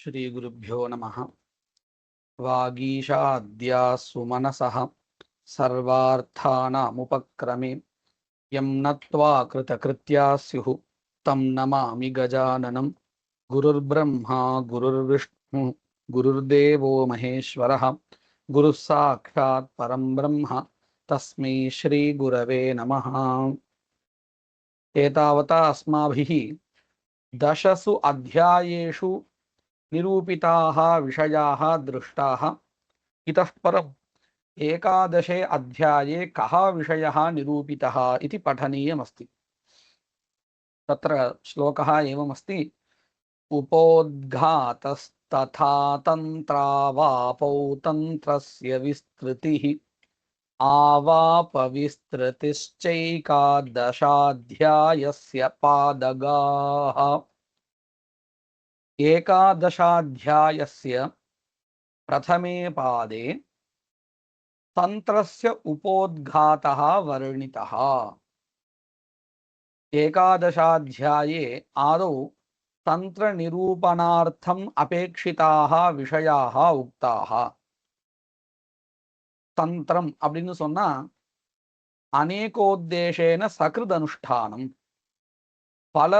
श्रीगुरुभ्यो नमः। वागीशाद्या सुमनसः सर्वार्थानामुपक्रमे यं नत्वा कृतकृत्या स्युः तं नमामि गजाननं। गुरुर्ब्रह्मा गुरुर्विष्णुः गुरुर्देवो महेश्वरः गुरुः साक्षात् परं ब्रह्म तस्मै श्रीगुरवे नमः। एतावता अस्माभिः दशसु अध्यायेषु निरूपिताः विषयाः दृष्टाः। इतः परम् एकादशे अध्याये कः विषयः निरूपितः इति पठनीयमस्ति। तत्र श्लोकः एवमस्ति। उपोद्घातस्तथा तन्त्रावापौ तन्त्रस्य विस्तृतिः आवापविस्तृतिश्चैकादशाध्यायस्य पादगाः। एकादशाध्यायस्य प्रथमे पादे तन्त्रस्य उपोद्घातः वर्णितः। एकादशाध्याये आदौ तन्त्रनिरूपणार्थम् अपेक्षिताः विषयाः उक्ताः। तन्त्रम् அப்படினு சொன்னா அநேகோத்தேசேன சகிருதனுஷ்டானம், பல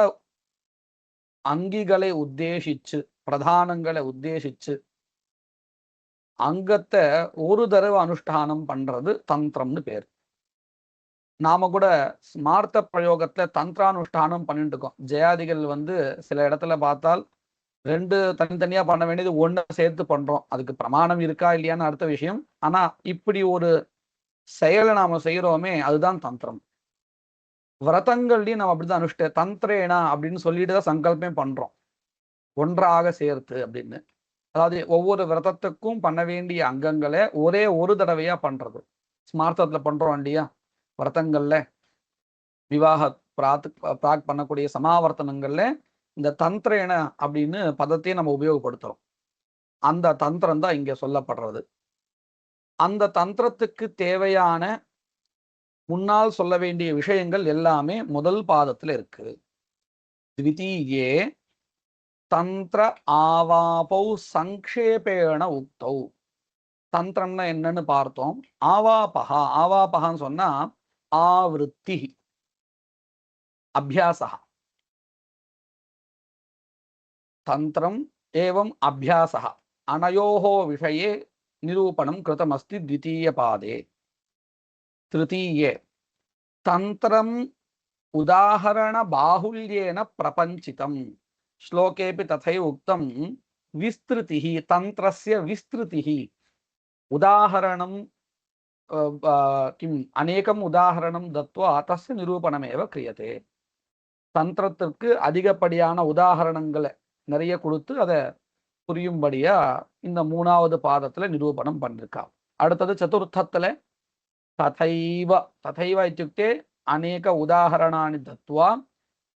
அங்கிகளை உத்தேசிச்சு பிரதானங்களை உத்தேசிச்சு அங்கத்தை ஒரு தடவை அனுஷ்டானம் பண்றது தந்திரம்னு பேர். நாம கூட ஸ்மார்த்த பிரயோகத்துல தந்திரானுஷ்டானம் பண்ணிட்டு இருக்கோம். ஜெயாதிகள் சில இடத்துல பார்த்தால் ரெண்டு தனித்தனியா பண்ண வேண்டியது ஒண்ணு சேர்த்து பண்றோம். அதுக்கு பிரமாணம் இருக்கா இல்லையான்னு அடுத்த விஷயம். ஆனா இப்படி ஒரு செயலை நாம செய்யறோமே அதுதான் தந்திரம். விரதங்கள்லயும் நம்ம அப்படிதான் தந்திரேனா அப்படின்னு சொல்லிட்டு தான் சங்கல்பமே பண்றோம், ஒன்றாக சேர்த்து அப்படின்னு. அதாவது ஒவ்வொரு விரதத்துக்கும் பண்ண வேண்டிய அங்கங்களை ஒரே ஒரு தடவையா பண்றது. ஸ்மார்த்தத்துல பண்றோம் இல்லையா, விரதங்கள்ல விவாக பிராக் பண்ணக்கூடிய சமாவர்த்தனங்கள்ல இந்த தந்திரேன அப்படின்னு பதத்தையே நம்ம உபயோகப்படுத்துறோம். அந்த தந்திரம் தான் இங்க சொல்லப்படுறது. அந்த தந்திரத்துக்கு தேவையான முன்னால் சொல்ல வேண்டிய விஷயங்கள் எல்லாமே முதல் பாதத்துல இருக்கு. த்விதீயே தந்திர ஆவாபௌ சங்கேபேண உக்தௌ. தந்திரம்னா என்னன்னு பார்த்தோம். ஆவாபகா, ஆவாபகான்னு சொன்னா ஆவருத்தி அபியாசா. தந்திரம் ஏவம் அபியாசா அனயோஹோ விஷயே நிரூபணம் கிருதமஸ்தி த்விதீய பாதே. திருத்தீயே தந்திரம் உதாஹரண பாஹுல்யேன பிரபஞ்சிதம். श्लोकेपि तथैव उक्तं विस्तृतिः, तन्त्रस्य विस्तृतिः. उदाहरणं किम् अनेकम् उदाहरणं दत्वा तस्य निरूपणमेव क्रियते. தந்திரத்திற்கு அதிகப்படியான உதாரணங்களை நிறைய கொடுத்து அதை புரியும்படியா இந்த மூணாவது பாதத்துல நிரூபணம் பண்ணிருக்கா. அடுத்தது சதுர்த்தத்துல ததைவ, ததைவ இत्युक्ते अनेक उदाहरणानि दत्वा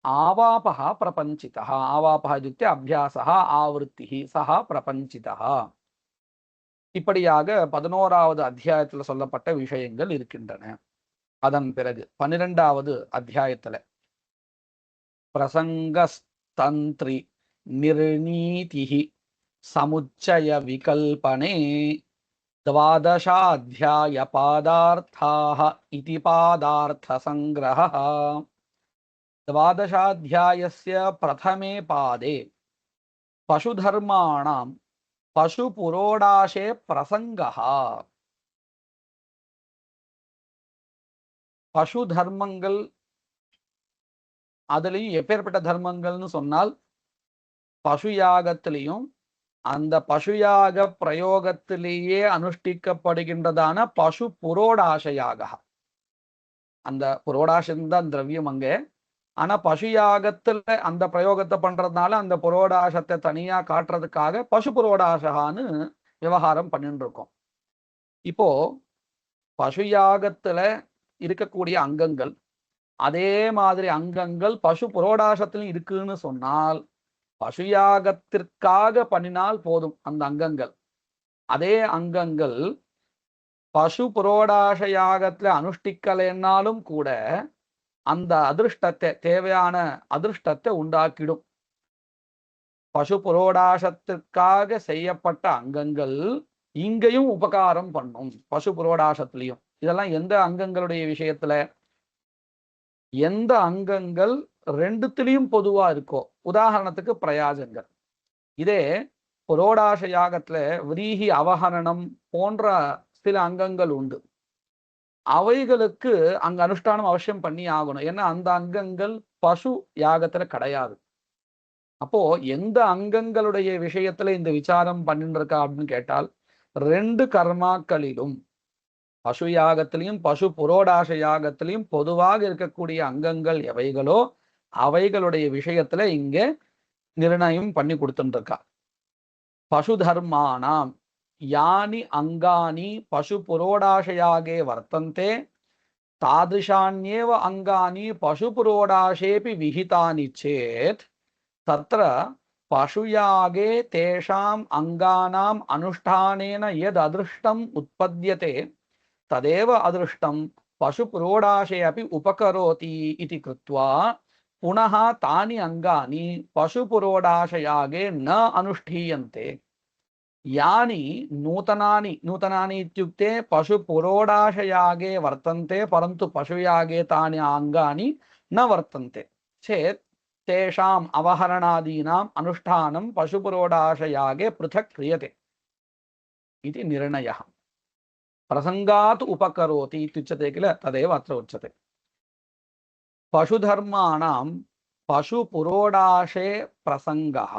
आवापः प्रपञ्चितः. आवापः इत्युक्ते अभ्यासः, आवृत्तिः, सः प्रपञ्चितः. இப்படியாக 11வது அத்தியாயத்துல சொல்லப்பட்ட விஷயங்கள் இருக்கின்றன. அதன் பிறகு 12வது அத்தியாயத்துல பிரசங்கஸ்தந்திரி நிர்ணீதிஹி சமுச்சய விகல்பனே द्वादशाध्याय पादार्थाः इति पादार्थ संग्रहः. द्वादशाध्यायस्य प्रथमे पादे पशुधर्माणां पशुपुरोडाशे प्रसंगः. பசு தர்மங்கள், அதுலயும் எப்பேற்பட்ட தர்மங்கள்னு சொன்னால் பசு யாகத்திலையும் அந்த பசுயாக பிரயோகத்திலேயே அனுஷ்டிக்கப்படுகின்றதான பசு புரோடாசையாக. அந்த புரோடாசம்தான் திரவியம் அங்க. ஆனா பசு யாகத்துல அந்த பிரயோகத்தை பண்றதுனால அந்த புரோடாசத்தை தனியா காட்டுறதுக்காக பசு புரோடாசகான்னு விவகாரம் பண்ணிட்டு இருக்கோம். இப்போ பசு யாகத்துல இருக்கக்கூடிய அங்கங்கள் அதே மாதிரி அங்கங்கள் பசு புரோடாசத்திலும் இருக்குன்னு சொன்னால் பசுயாகத்திற்காக பண்ணினால் போதும் அந்த அங்கங்கள். அதே அங்கங்கள் பசு புரோடாச யாகத்துல அனுஷ்டிக்கலைன்னாலும் கூட அந்த அதிருஷ்டத்தை, தேவையான அதிருஷ்டத்தை உண்டாக்கிடும். பசு புரோடாசத்திற்காக செய்யப்பட்ட அங்கங்கள் இங்கேயும் உபகாரம் பண்ணும். பசு புரோடாசத்திலையும். இதெல்லாம் எந்த அங்கங்களுடைய விஷயத்துல? எந்த அங்கங்கள் ரெண்டுத்திலையும் பொதுவா இருக்கோ, உதாரணத்துக்கு பிரயாஜங்கள். இதே புரோடாச யாகத்துல விரீஹி அவஹரணம் போன்ற சில அங்கங்கள் உண்டு. அவைகளுக்கு அங்க அனுஷ்டானம் அவசியம் பண்ணி ஆகணும். ஏன்னா அந்த அங்கங்கள் பசு யாகத்துல கிடையாது. அப்போ எந்த அங்கங்களுடைய விஷயத்துல இந்த விசாரம் பண்ணிட்டு இருக்கா அப்படின்னு கேட்டால், 2 கர்மாக்களிலும் பசு யாகத்திலையும் பசு புரோடாச யாகத்திலையும் பொதுவாக இருக்கக்கூடிய அங்கங்கள் எவைகளோ அவைகளுடைய விஷயத்துல இங்க நிர்ணயம் பண்ணி கொடுத்துட்டு இருக்கா. பசு தர்மானாம் யானி அங்கானி பசு புரோடாசயாகே வர்த்தந்தே தாதிருஷான்யேவ அங்கானி பசு புரோடாசேபி விஹிதானி சேத் தத்ர பசுயாगे தேஷாம் அங்கானாம் அனுஷ்டானேன யத் அதிருஷ்டம் உற்பத்யதே ததேவ அதிருஷ்டம் பசு புரோடாசே अपि உபகரோதி इति कृत्वा पुनः तानि अंगानि पशु पुरोडाशयागे न अनुष्ठीयन्ते यानि नूतनानि इत्युक्ते पशु पुरोडाशयागे वर्तन्ते परन्तु पशुयागे तानि अंगानि न वर्तन्ते चेत् तेषाम् अवहरणादीनाम् अनुष्ठानं पशु पुरोडाशयागे पृथक् क्रियते इति निर्णयः। प्रसंगात् उपकरोति इत्युच्यते किल, तदेव अत्र उच्यते। पशुधर्माणां पशु पुरोडाशे प्रसंगः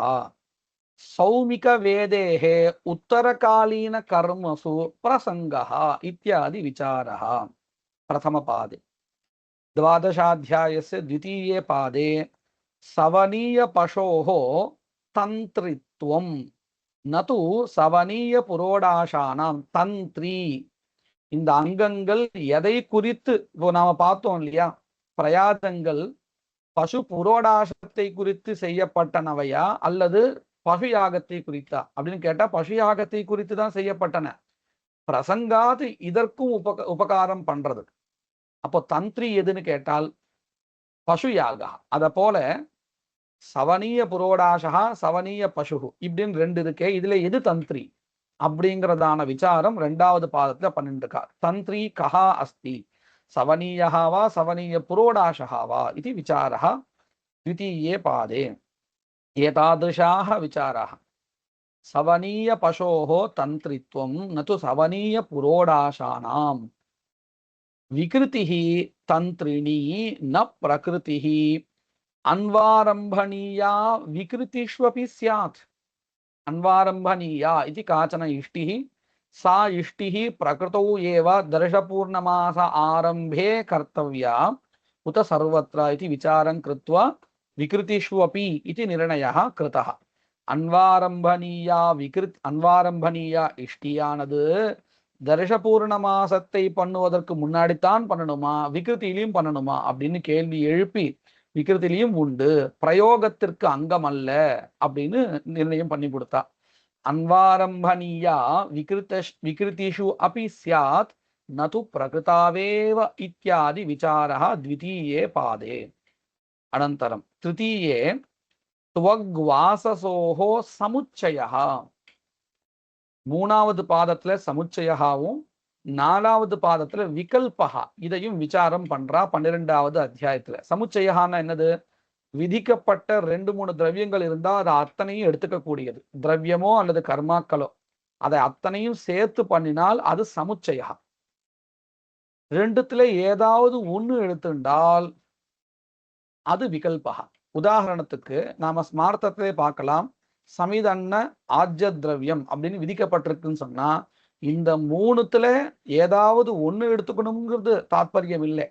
सौमिक वेदेः उत्तरकालीन कर्मसु प्रसंगः इत्यादि विचारः। प्रथम पादे 12 द्वितीये पादे सवनीय पशोः तंत्रित्वं न तु सवनीय पुरोडाशानां तंत्री। இந்த அங்கங்கள் எதை குறித்து இப்போ நாம பார்த்தோம் இல்லையா, பிரயாதங்கள் பசு புரோடாசத்தை குறித்து செய்யப்பட்டனவையா அல்லது பசு யாகத்தை குறித்தா அப்படின்னு கேட்டா பசு யாகத்தை குறித்து தான் செய்யப்பட்டன. பிரசங்காது இதற்கும் உபகாரம் பண்றது. அப்போ தந்திரி எதுன்னு கேட்டால் பசு யாகா. அத போல சவனீய புரோடாசா சவனீய பசு இப்படின்னு 2 இருக்கே, இதுல எது தந்திரி அப்படிங்கிறதான விசாரம் 2வது பாதத்துல பண்ணிட்டு இருக்கா. தந்திரி கஹா அஸ்தி சவனீயஹா வா சவனீய புரோடாசஹா வா இது விசாரः द्वितीये पादे। एतादृशाः विचाराः सवनीय पशोः तंत्रित्वं न तु सवनीय पुरोडाशानां विकृतिः तंत्रिणी न प्रकृतिः अन्वारंभणीया विकृतिष्वपि स्यात्। अन्वारंभणीया इति काचन इष्टिः, सा इष्टिः प्रकृतौ एव दर्शपूर्णमास आरंभे कर्तव्या उत सर्वत्र इति विचारं कृत्वा विकृतिष्वपि इति निर्णयः कृतः। अन्वारंभणीया इष्टियानது தர்ஷபூர்ண மாசத்தை பண்ணுவதற்கு முன்னாடித்தான் பண்ணணுமா விகிருத்திலையும் பண்ணணுமா அப்படின்னு கேள்வி எழுப்பி விகிருத்திலையும் உண்டு, பிரயோகத்திற்கு அங்கம் அல்ல அப்படின்னு நிர்ணயம் பண்ணி கொடுத்தா. अन्वारंभणीया विकृतिषु अपि स्यात् न तु प्रकृतावेव इत्यादि विचारः द्वितीये पादे। अनन्तरं तृतीये त्वग्वाससोः समुच्चयः। 3வது பாதத்துல சமுச்சயஹாவும் 4வது பாதத்துல விகல்பஹா இதையும் விசாரம் பண்றா 12வது அத்தியாயத்துல. சமுச்சயஹான்னா என்னது? விதிக்கப்பட்ட 2-3 திரவியங்கள் இருந்தா அதை அத்தனையும் எடுத்துக்க கூடியது. திரவியமோ அல்லது கர்மாக்களோ அதை அத்தனையும் சேர்த்து பண்ணினால் அது சமுச்சயா. 2த்துல ஏதாவது ஒண்ணு எடுத்துட்டால் அது விகல்பகா. உதாரணத்துக்கு நாம ஸ்மார்த்தத்திலே பார்க்கலாம், சமிதன்ன ஆஜ்ய திரவியம் அப்படின்னு விதிக்கப்பட்டிருக்குன்னு சொன்னா இந்த 3த்துல ஏதாவது ஒண்ணு எடுத்துக்கணுங்கிறது தாற்பயம் இல்லை,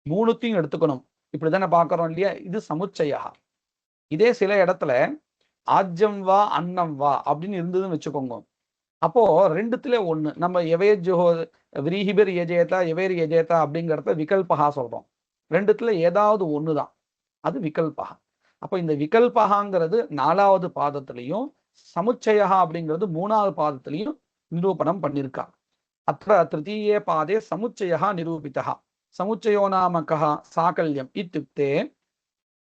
3த்தையும் எடுத்துக்கணும். இப்படிதானே பார்க்கிறோம் இல்லையா? இது சமுச்சயா. இதே சில இடத்துல ஆஜ்யம் வா அன்னம் வா அப்படின்னு இருந்ததுன்னு வச்சுக்கோங்க. அப்போ 2த்துல ஒண்ணு நம்ம எவேஜோ விரீஹிபர் எஜேதா எவேர் எஜேதா அப்படிங்கிறத விகல்பகா சொல்றோம். 2த்துல ஏதாவது ஒண்ணுதான் அது விகல்பகா. அப்போ இந்த விகல்பகாங்கிறது 4வது பாதத்திலையும் சமுச்சயா அப்படிங்கிறது 3வது பாதத்திலையும் நிரூபணம் பண்ணியிருக்கா. அത്ര तृतीये पादे समुच्चयः निरूपितः। समुच्चयो नाम कः? साकल्यम् इत्युक्ते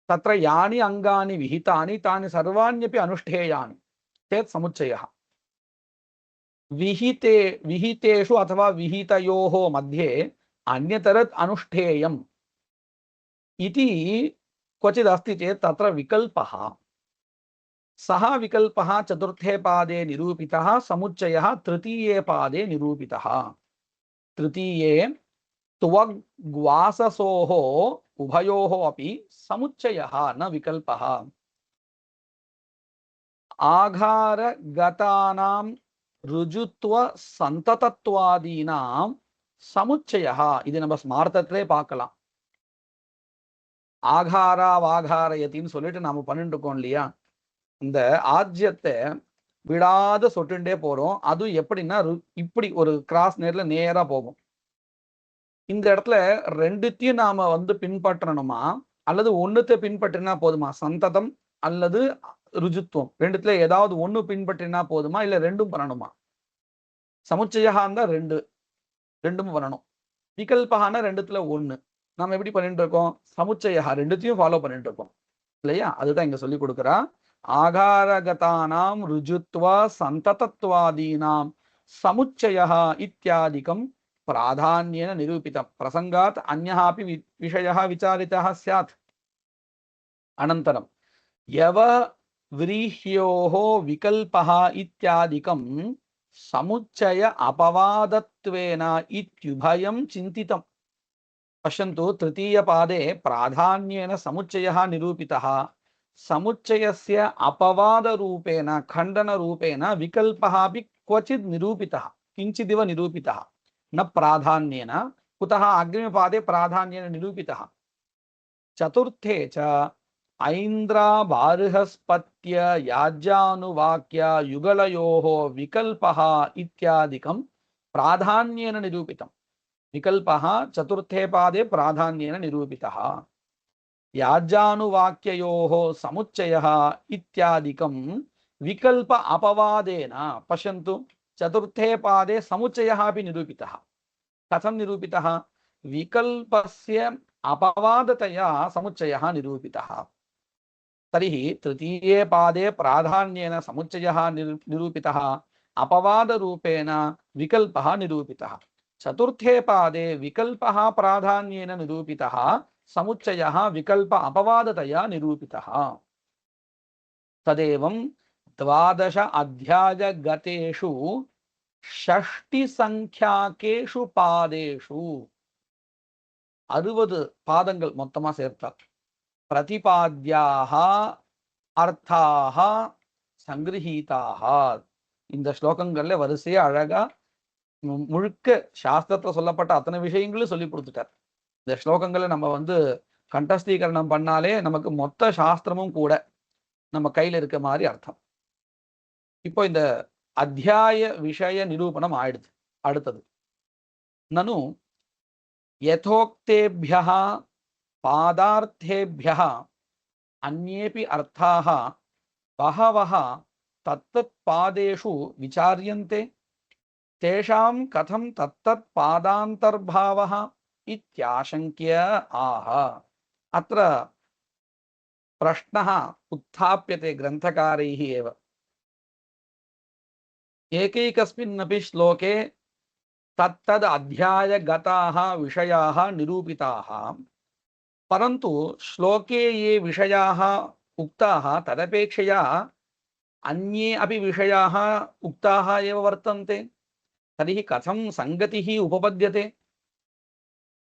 तत्र यानि अङ्गानि विहितानि तानि सर्वाण्यपि अनुष्ठेयानि चेत् समुच्चयः। विहितेषु अथवा विहितयोः मध्ये अन्यतरत् अनुष्ठेयम् इति क्वचिदस्ति चेत् तत्र विकल्पः। सः विकल्पः चतुर्थे पादे निरूपितः, समुच्चयः तृतीये पादे निरूपितः। तृतीये त्वग्वाससोः उभयोः अपि समुच्चयः न विकल्पः। आघारगतानां ருஜுத்துவ சந்ததத்துவாதீனாம் சமுச்சயः இது நம்ம ஸ்மார்த்தத்திலே பார்க்கலாம். ஆகாரா வாகாரயத்தின்னு சொல்லிட்டு நாம பண்ணிட்டு இருக்கோம் இல்லையா, இந்த ஆஜ்யத்தை விடாத சொட்டுண்டே போறோம். அது எப்படின்னா இப்படி ஒரு கிராஸ் நேர்ல நேரா போகும். இந்த இடத்துல ரெண்டுத்தையும் நாம பின்பற்றணுமா அல்லது ஒண்ணுத்தை பின்பற்றினா போதுமா? சந்ததம் அல்லது ருஜுத்துவம் ரெண்டுத்துல ஏதாவது ஒண்ணு பின்பற்றினா போதுமா, இல்ல ரெண்டும் பண்ணணுமா? சமுச்சயா இருந்தா ரெண்டும் பண்ணணும். விகல்பகான ரெண்டுத்துல ஒண்ணு. நாம எப்படி பண்ணிட்டு இருக்கோம்? சமுச்சயா ரெண்டுத்தையும் ஃபாலோ பண்ணிட்டு இருக்கோம் இல்லையா? அதுதான் இங்க சொல்லி கொடுக்குறா. ஆகாரகதானாம் ருஜுத்வ சந்ததத்வாதீனாம் சமுச்சயः இத்யாதிகம் प्राधान्येन निरूपितं प्रसंगात् अन्यः अपि विषयः विचारितः स्यात्। अनन्तरं यवव्रीह्योः विकल्पः इत्यादिकं समुच्चय अपवादत्वेन इत्युभयं चिन्तितं। पश्यन्तु, तृतीयपादे प्राधान्येन समुच्चयः निरूपितः, समुच्चयस्य अपवादरूपेण खण्डनरूपेण विकल्पः अपि क्वचित् निरूपितः, किञ्चिदिव निरूपितः, न प्राधान्येन। कुतः? अग्रिमपादे प्राधान्येन निरूपितः। चतुर्थे च ऐन्द्राबार्हस्पत्य याज्यानुवाक्य युगलयोः विकल्पः इत्यादिकं प्राधान्येन निरूपितं। विकल्पः चतुर्थे पादे प्राधान्येन निरूपितः। याज्यानुवाक्ययोः समुच्चयः इत्यादिकं विकल्प अपवादेन। पश्यन्तु, चतुर्थे पादे समुच्चयः अपि निरूपितः। कथं निरूपितः? विकल्पस्य अपवादतया समुच्चयः निरूपितः। तर्हि तृतीये पादे प्राधान्येन समुच्चयः निरूपितः, अपवादरूपेण विकल्पः निरूपितः। चतुर्थे पादे विकल्पः प्राधान्येन निरूपितः, समुच्चयः विकल्प अपवादतया निरूपितः। तदेवं 12 अध्यायगतेषु षष्टिसङ्ख्याकेषु पादेषु 60 பாதங்கள் மொத்தமா சேர்த்தார். பிரதிபாத்யாः அர்த்தாः சங்கிரஹீதாः. இந்த ஸ்லோகங்கள்ல வரிசையா அழகா முழுக்க சாஸ்திரத்துல சொல்லப்பட்ட அத்தனை விஷயங்களும் சொல்லி கொடுத்துட்டார். இந்த ஸ்லோகங்களை நம்ம கண்டஸ்தீகரணம் பண்ணாலே நமக்கு மொத்த சாஸ்திரமும் கூட நம்ம கையில இருக்க மாதிரி அர்த்தம். இப்போ இந்த அத்தியாய விஷய நிரூபணம் ஆயிடுது. அடுத்தது நனு யதோக்தேभ्यः பாதார்த்தேभ्यः अन्येपि अर्थाः बहवः तत्तत् पादेषु विचार्यन्ते, तेषां कथं तत्तत् पादान्तर्भावः इत्याशङ्क्य आह। अत्र प्रश्नः उत्थाप्यते ग्रन्थकारैः एव। एकैकस्मिन्नपि श्लोके तत्तद् अध्यायगताः विषयाः निरूपिताः, परन्तु श्लोके ये विषयाः उक्ताः तदपेक्षया अन्ये अपि विषयाः उक्ताः एव वर्तन्ते। तर्हि कथं संगतिः उपपद्यते?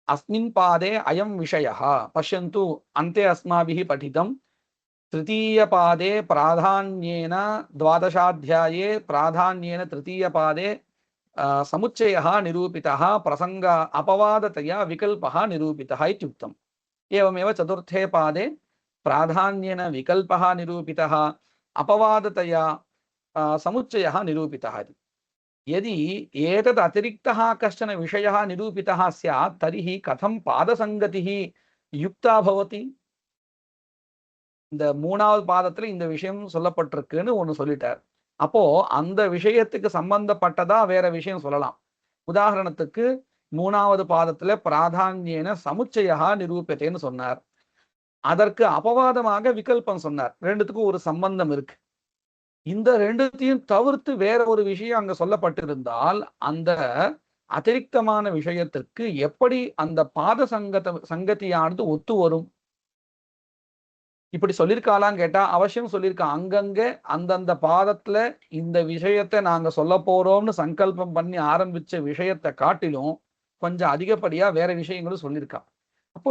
अस्मिन् पादे अयं विषयः पश्यन्तु, अन्ते अस्माभिः पठितं तृतीयपादे प्राधान्येन 12 प्राधान्येन तृतीयपादे समुच्चयः निरूपितः, प्रसंग अपवादतया विकल्पः निरूपितः इत्युक्तम्। एवमेव चतुर्थे पादे प्राधान्येन विकल्पः निरूपितः, अपवादतया समुच्चयः निरूपितः। यदि एतद् अतिरिक्तः कश्चन विषयः निरूपितः स्यात् तर्हि कथं पादसंगतिः युक्ता भवति? இந்த மூணாவது பாதத்துல இந்த விஷயம் சொல்லப்பட்டிருக்குன்னு ஒன்று சொல்லிட்டார். அப்போ அந்த விஷயத்துக்கு சம்பந்தப்பட்டதா வேற விஷயம் சொல்லலாம். உதாரணத்துக்கு மூணாவது பாதத்துல பிராதான்யேன சமுச்சயா நிரூபியத்தைன்னு சொன்னார். அதற்கு அபவாதமாக விகல்பம் சொன்னார். ரெண்டுத்துக்கும் ஒரு சம்பந்தம் இருக்கு. இந்த ரெண்டுத்தையும் தவிர்த்து வேற ஒரு விஷயம் அங்க சொல்லப்பட்டிருந்தால் அந்த அதிரிக்தமான விஷயத்திற்கு எப்படி அந்த பாத சங்கதியானது ஒத்து வரும்? இப்படி சொல்லியிருக்காளான்னு கேட்டா அவசியம் சொல்லியிருக்கான். அங்கங்க அந்தந்த பாதத்துல இந்த விஷயத்தை நாங்க சொல்ல போறோம்னு சங்கல்பம் பண்ணி ஆரம்பிச்ச விஷயத்தை காட்டிலும் கொஞ்சம் அதிகப்படியா வேற விஷயங்களும் சொல்லியிருக்கான். அப்போ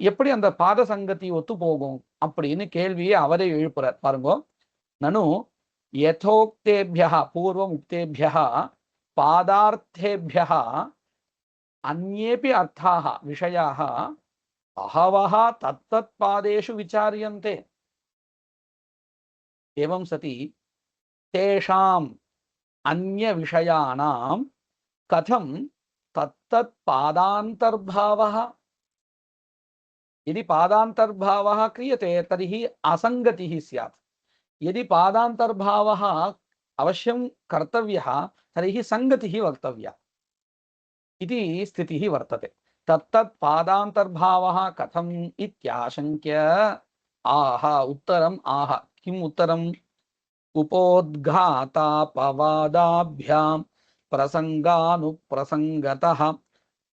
எப்படி அந்த பாத சங்கத்தி ஒத்து போகும் அப்படின்னு கேள்வியை அவரே எழுப்புறார். பாருங்க, நனு யதோக்தேபியः பூர்வம் உக்தேபியः பாதார்த்தேபியः அந்யேபி அர்த்தாः விஷயாः बहवः तत्तत् पादेषु विचार्यन्ते। एवं सति तेषाम् अन्य विषयाणां कथं तत्तत् पादान्तर्भावः, यदि पादान्तर्भावः क्रियते तर्हि असङ्गतिः स्यात्, यदि पादान्तर्भावः अवश्यं कर्तव्यः तर्हि सङ्गतिः वक्तव्या इति स्थितिः वर्तते। तत्तत् पादान्तर्भावः कथम् इत्याशङ्क्य आह उत्तरम् आह किम् उत्तरम्? उपोद्घातापवादाभ्यां प्रसङ्गानुप्रसङ्गतः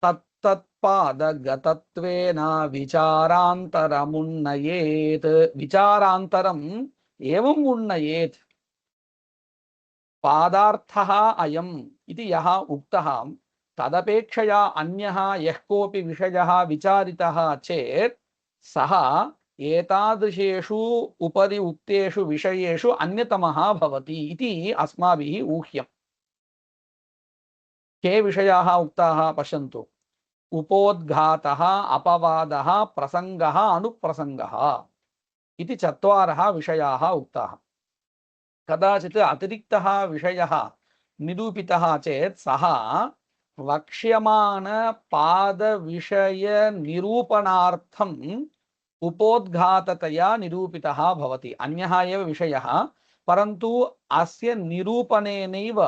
तत्तत्पादगतत्वेन विचारान्तरमुन्नयेत्। विचारान्तरम् एवम् उन्नयेत्। पादार्थः अयम् इति यः उक्तः तदपेक्षया अन्यः यः कोऽपि विषयः विचारितः चेत् सः एतादृशेषु उपरि उक्तेषु विषयेषु अन्यतमः भवति इति अस्माभिः ऊह्यम्। के विषयाः उक्ताः पश्यन्तु। उपोद्घातः, अपवादः, प्रसङ्गः, अनुप्रसङ्गः इति चत्वारः विषयाः उक्ताः। कदाचित् अतिरिक्तः विषयः निरूपितः चेत् सः वक्ष्यमान पाद विषय निरूपणार्थम् उपोद्घाततया निरूपितः भवति। अन्यः एव विषयः, परन्तु अस्य निरूपणेनैव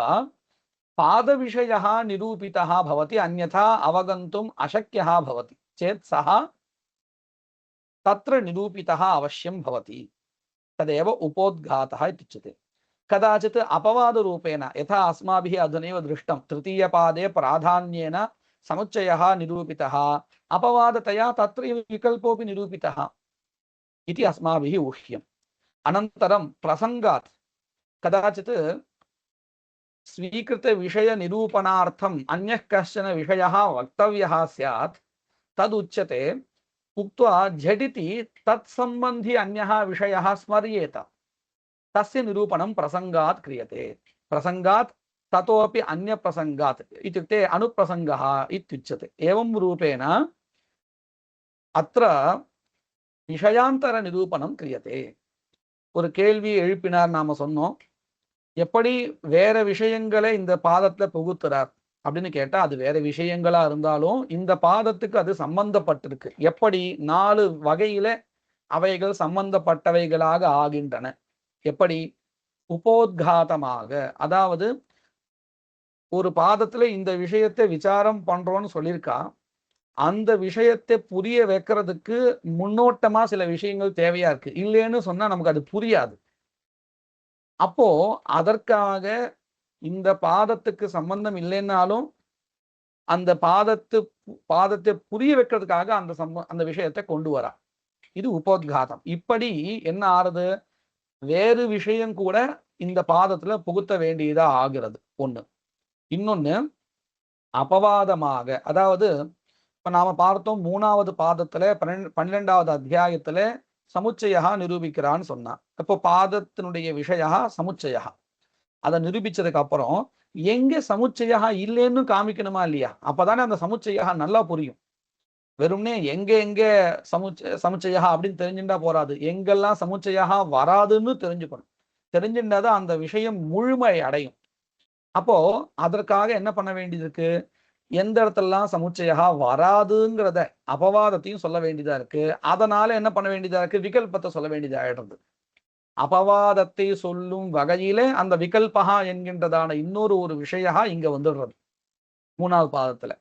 पाद विषयः निरूपितः भवति, अन्यथा अवगन्तुम् अशक्यः भवति चेत् सः तत्र निरूपितः अवश्यं भवति। तदेव उपोद्घातः इत्युच्यते। कदाचित् अपवादरूपेण, यथा अस्माभिः अधुनैव दृष्टं, तृतीयपादे प्राधान्येन समुच्चयः निरूपितः, अपवादतया तत्र विकल्पोऽपि निरूपितः इति अस्माभिः ऊह्यम्। अनन्तरं प्रसङ्गात् कदाचित् स्वीकृतविषयनिरूपणार्थम् अन्यः कश्चन विषयः वक्तव्यः स्यात्, तदुच्यते। उक्त्वा झटिति तत्सम्बन्धी अन्यः विषयः स्मर्येत, तस्य निरूपणं प्रसङ्गात् क्रियते। प्रसङ्गात् ततोपि अन्यप्रसङ्गात् इत्युक्ते अनुप्रसङ्गः इत्युच्यते। एवं रूपेण अत्र விஷயாந்தர கிரியதே. ஒரு கேள்வி எழுப்பினார், நாம சொன்னோம், எப்படி வேற விஷயங்களை இந்த பாதத்துல புகுத்துறார் அப்படின்னு கேட்டா, அது வேற விஷயங்களா இருந்தாலும் இந்த பாதத்துக்கு அது சம்பந்தப்பட்டிருக்கு. எப்படி 4 வகையில அவைகள் சம்பந்தப்பட்டவைகளாக ஆகின்றன. எப்படி? உபோத்காதமாக, அதாவது ஒரு பாதத்துல இந்த விஷயத்தை விசாரம் பண்றோம்னு சொல்லியிருக்கா, அந்த விஷயத்தை புரிய வைக்கிறதுக்கு முன்னோட்டமா சில விஷயங்கள் தேவையா இருக்கு. இல்லைன்னு சொன்னா நமக்கு அது புரியாது. அப்போ அதற்காக இந்த பாதத்துக்கு சம்பந்தம் இல்லைன்னாலும் அந்த பாதத்தை புரிய வைக்கிறதுக்காக அந்த விஷயத்தை கொண்டு வரா. இது உபோத்காதம். இப்படி என்ன ஆறுது? வேறு விஷயம் கூட இந்த பாதத்துல புகுத்த வேண்டியதா ஆகிறது ஒண்ணு. இன்னொன்னு அபவாதமாக, அதாவது இப்ப நாம பார்த்தோம் 3வது பாதத்துல 12வது அத்தியாயத்துல சமுச்சயா நிரூபிக்கிறான்னு சொன்னா. இப்போ பாதத்தினுடைய விஷயா சமுச்சயா, அதை நிரூபிச்சதுக்கு அப்புறம் எங்க சமுச்சயா இல்லைன்னு காமிக்கணுமா இல்லையா? அப்பதானே அந்த சமுச்சயா நல்லா புரியும். வெறும்னே எங்க எங்க சமுச்சயா அப்படின்னு தெரிஞ்சுட்டா போறாது, எங்கெல்லாம் சமுச்சயா வராதுன்னு தெரிஞ்சுக்கணும். தெரிஞ்சுட்டாதான் அந்த விஷயம் முழுமை அடையும். அப்போ அதற்காக என்ன பண்ண வேண்டியது இருக்கு? எந்த இடத்துலலாம் சமுச்சயா வராதுங்கிறத அபவாதத்தையும் சொல்ல வேண்டியதா இருக்கு. அதனால என்ன பண்ண வேண்டியதா இருக்கு? விகல்பத்தை சொல்ல வேண்டியது ஆயிடுறது. அபவாதத்தை சொல்லும் வகையிலே அந்த விகல்பகா என்கின்றதான இன்னொரு விஷயா இங்க வந்துடுறது 3வது பாதத்துல.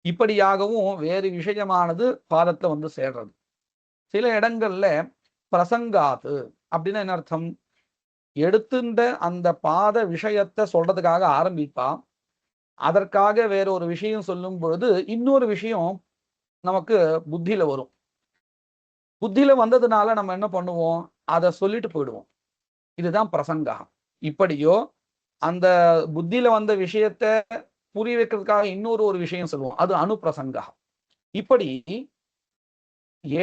இப்படியாகவும் வேறு விஷயமானது பாதத்துல வந்து சேர்றது. சில இடங்கள்ல பிரசங்காத்து அப்படின்னா என்ன அர்த்தம்? எடுத்துட்ட அந்த பாத விஷயத்தை சொல்றதுக்காக ஆரம்பிப்பா. அதற்காக வேற ஒரு விஷயம் சொல்லும் பொழுது இன்னொரு விஷயம் நமக்கு புத்தியில வரும். புத்தியில வந்ததுனால நம்ம என்ன பண்ணுவோம்? அதை சொல்லிட்டு போயிடுவோம். இதுதான் பிரசங்கா. இப்படியோ அந்த புத்தியில வந்த விஷயத்த புரிய வைக்கிறதுக்காக இன்னொரு ஒரு விஷயம் சொல்லுவோம். அது அனுப்பிரசங்கா. இப்படி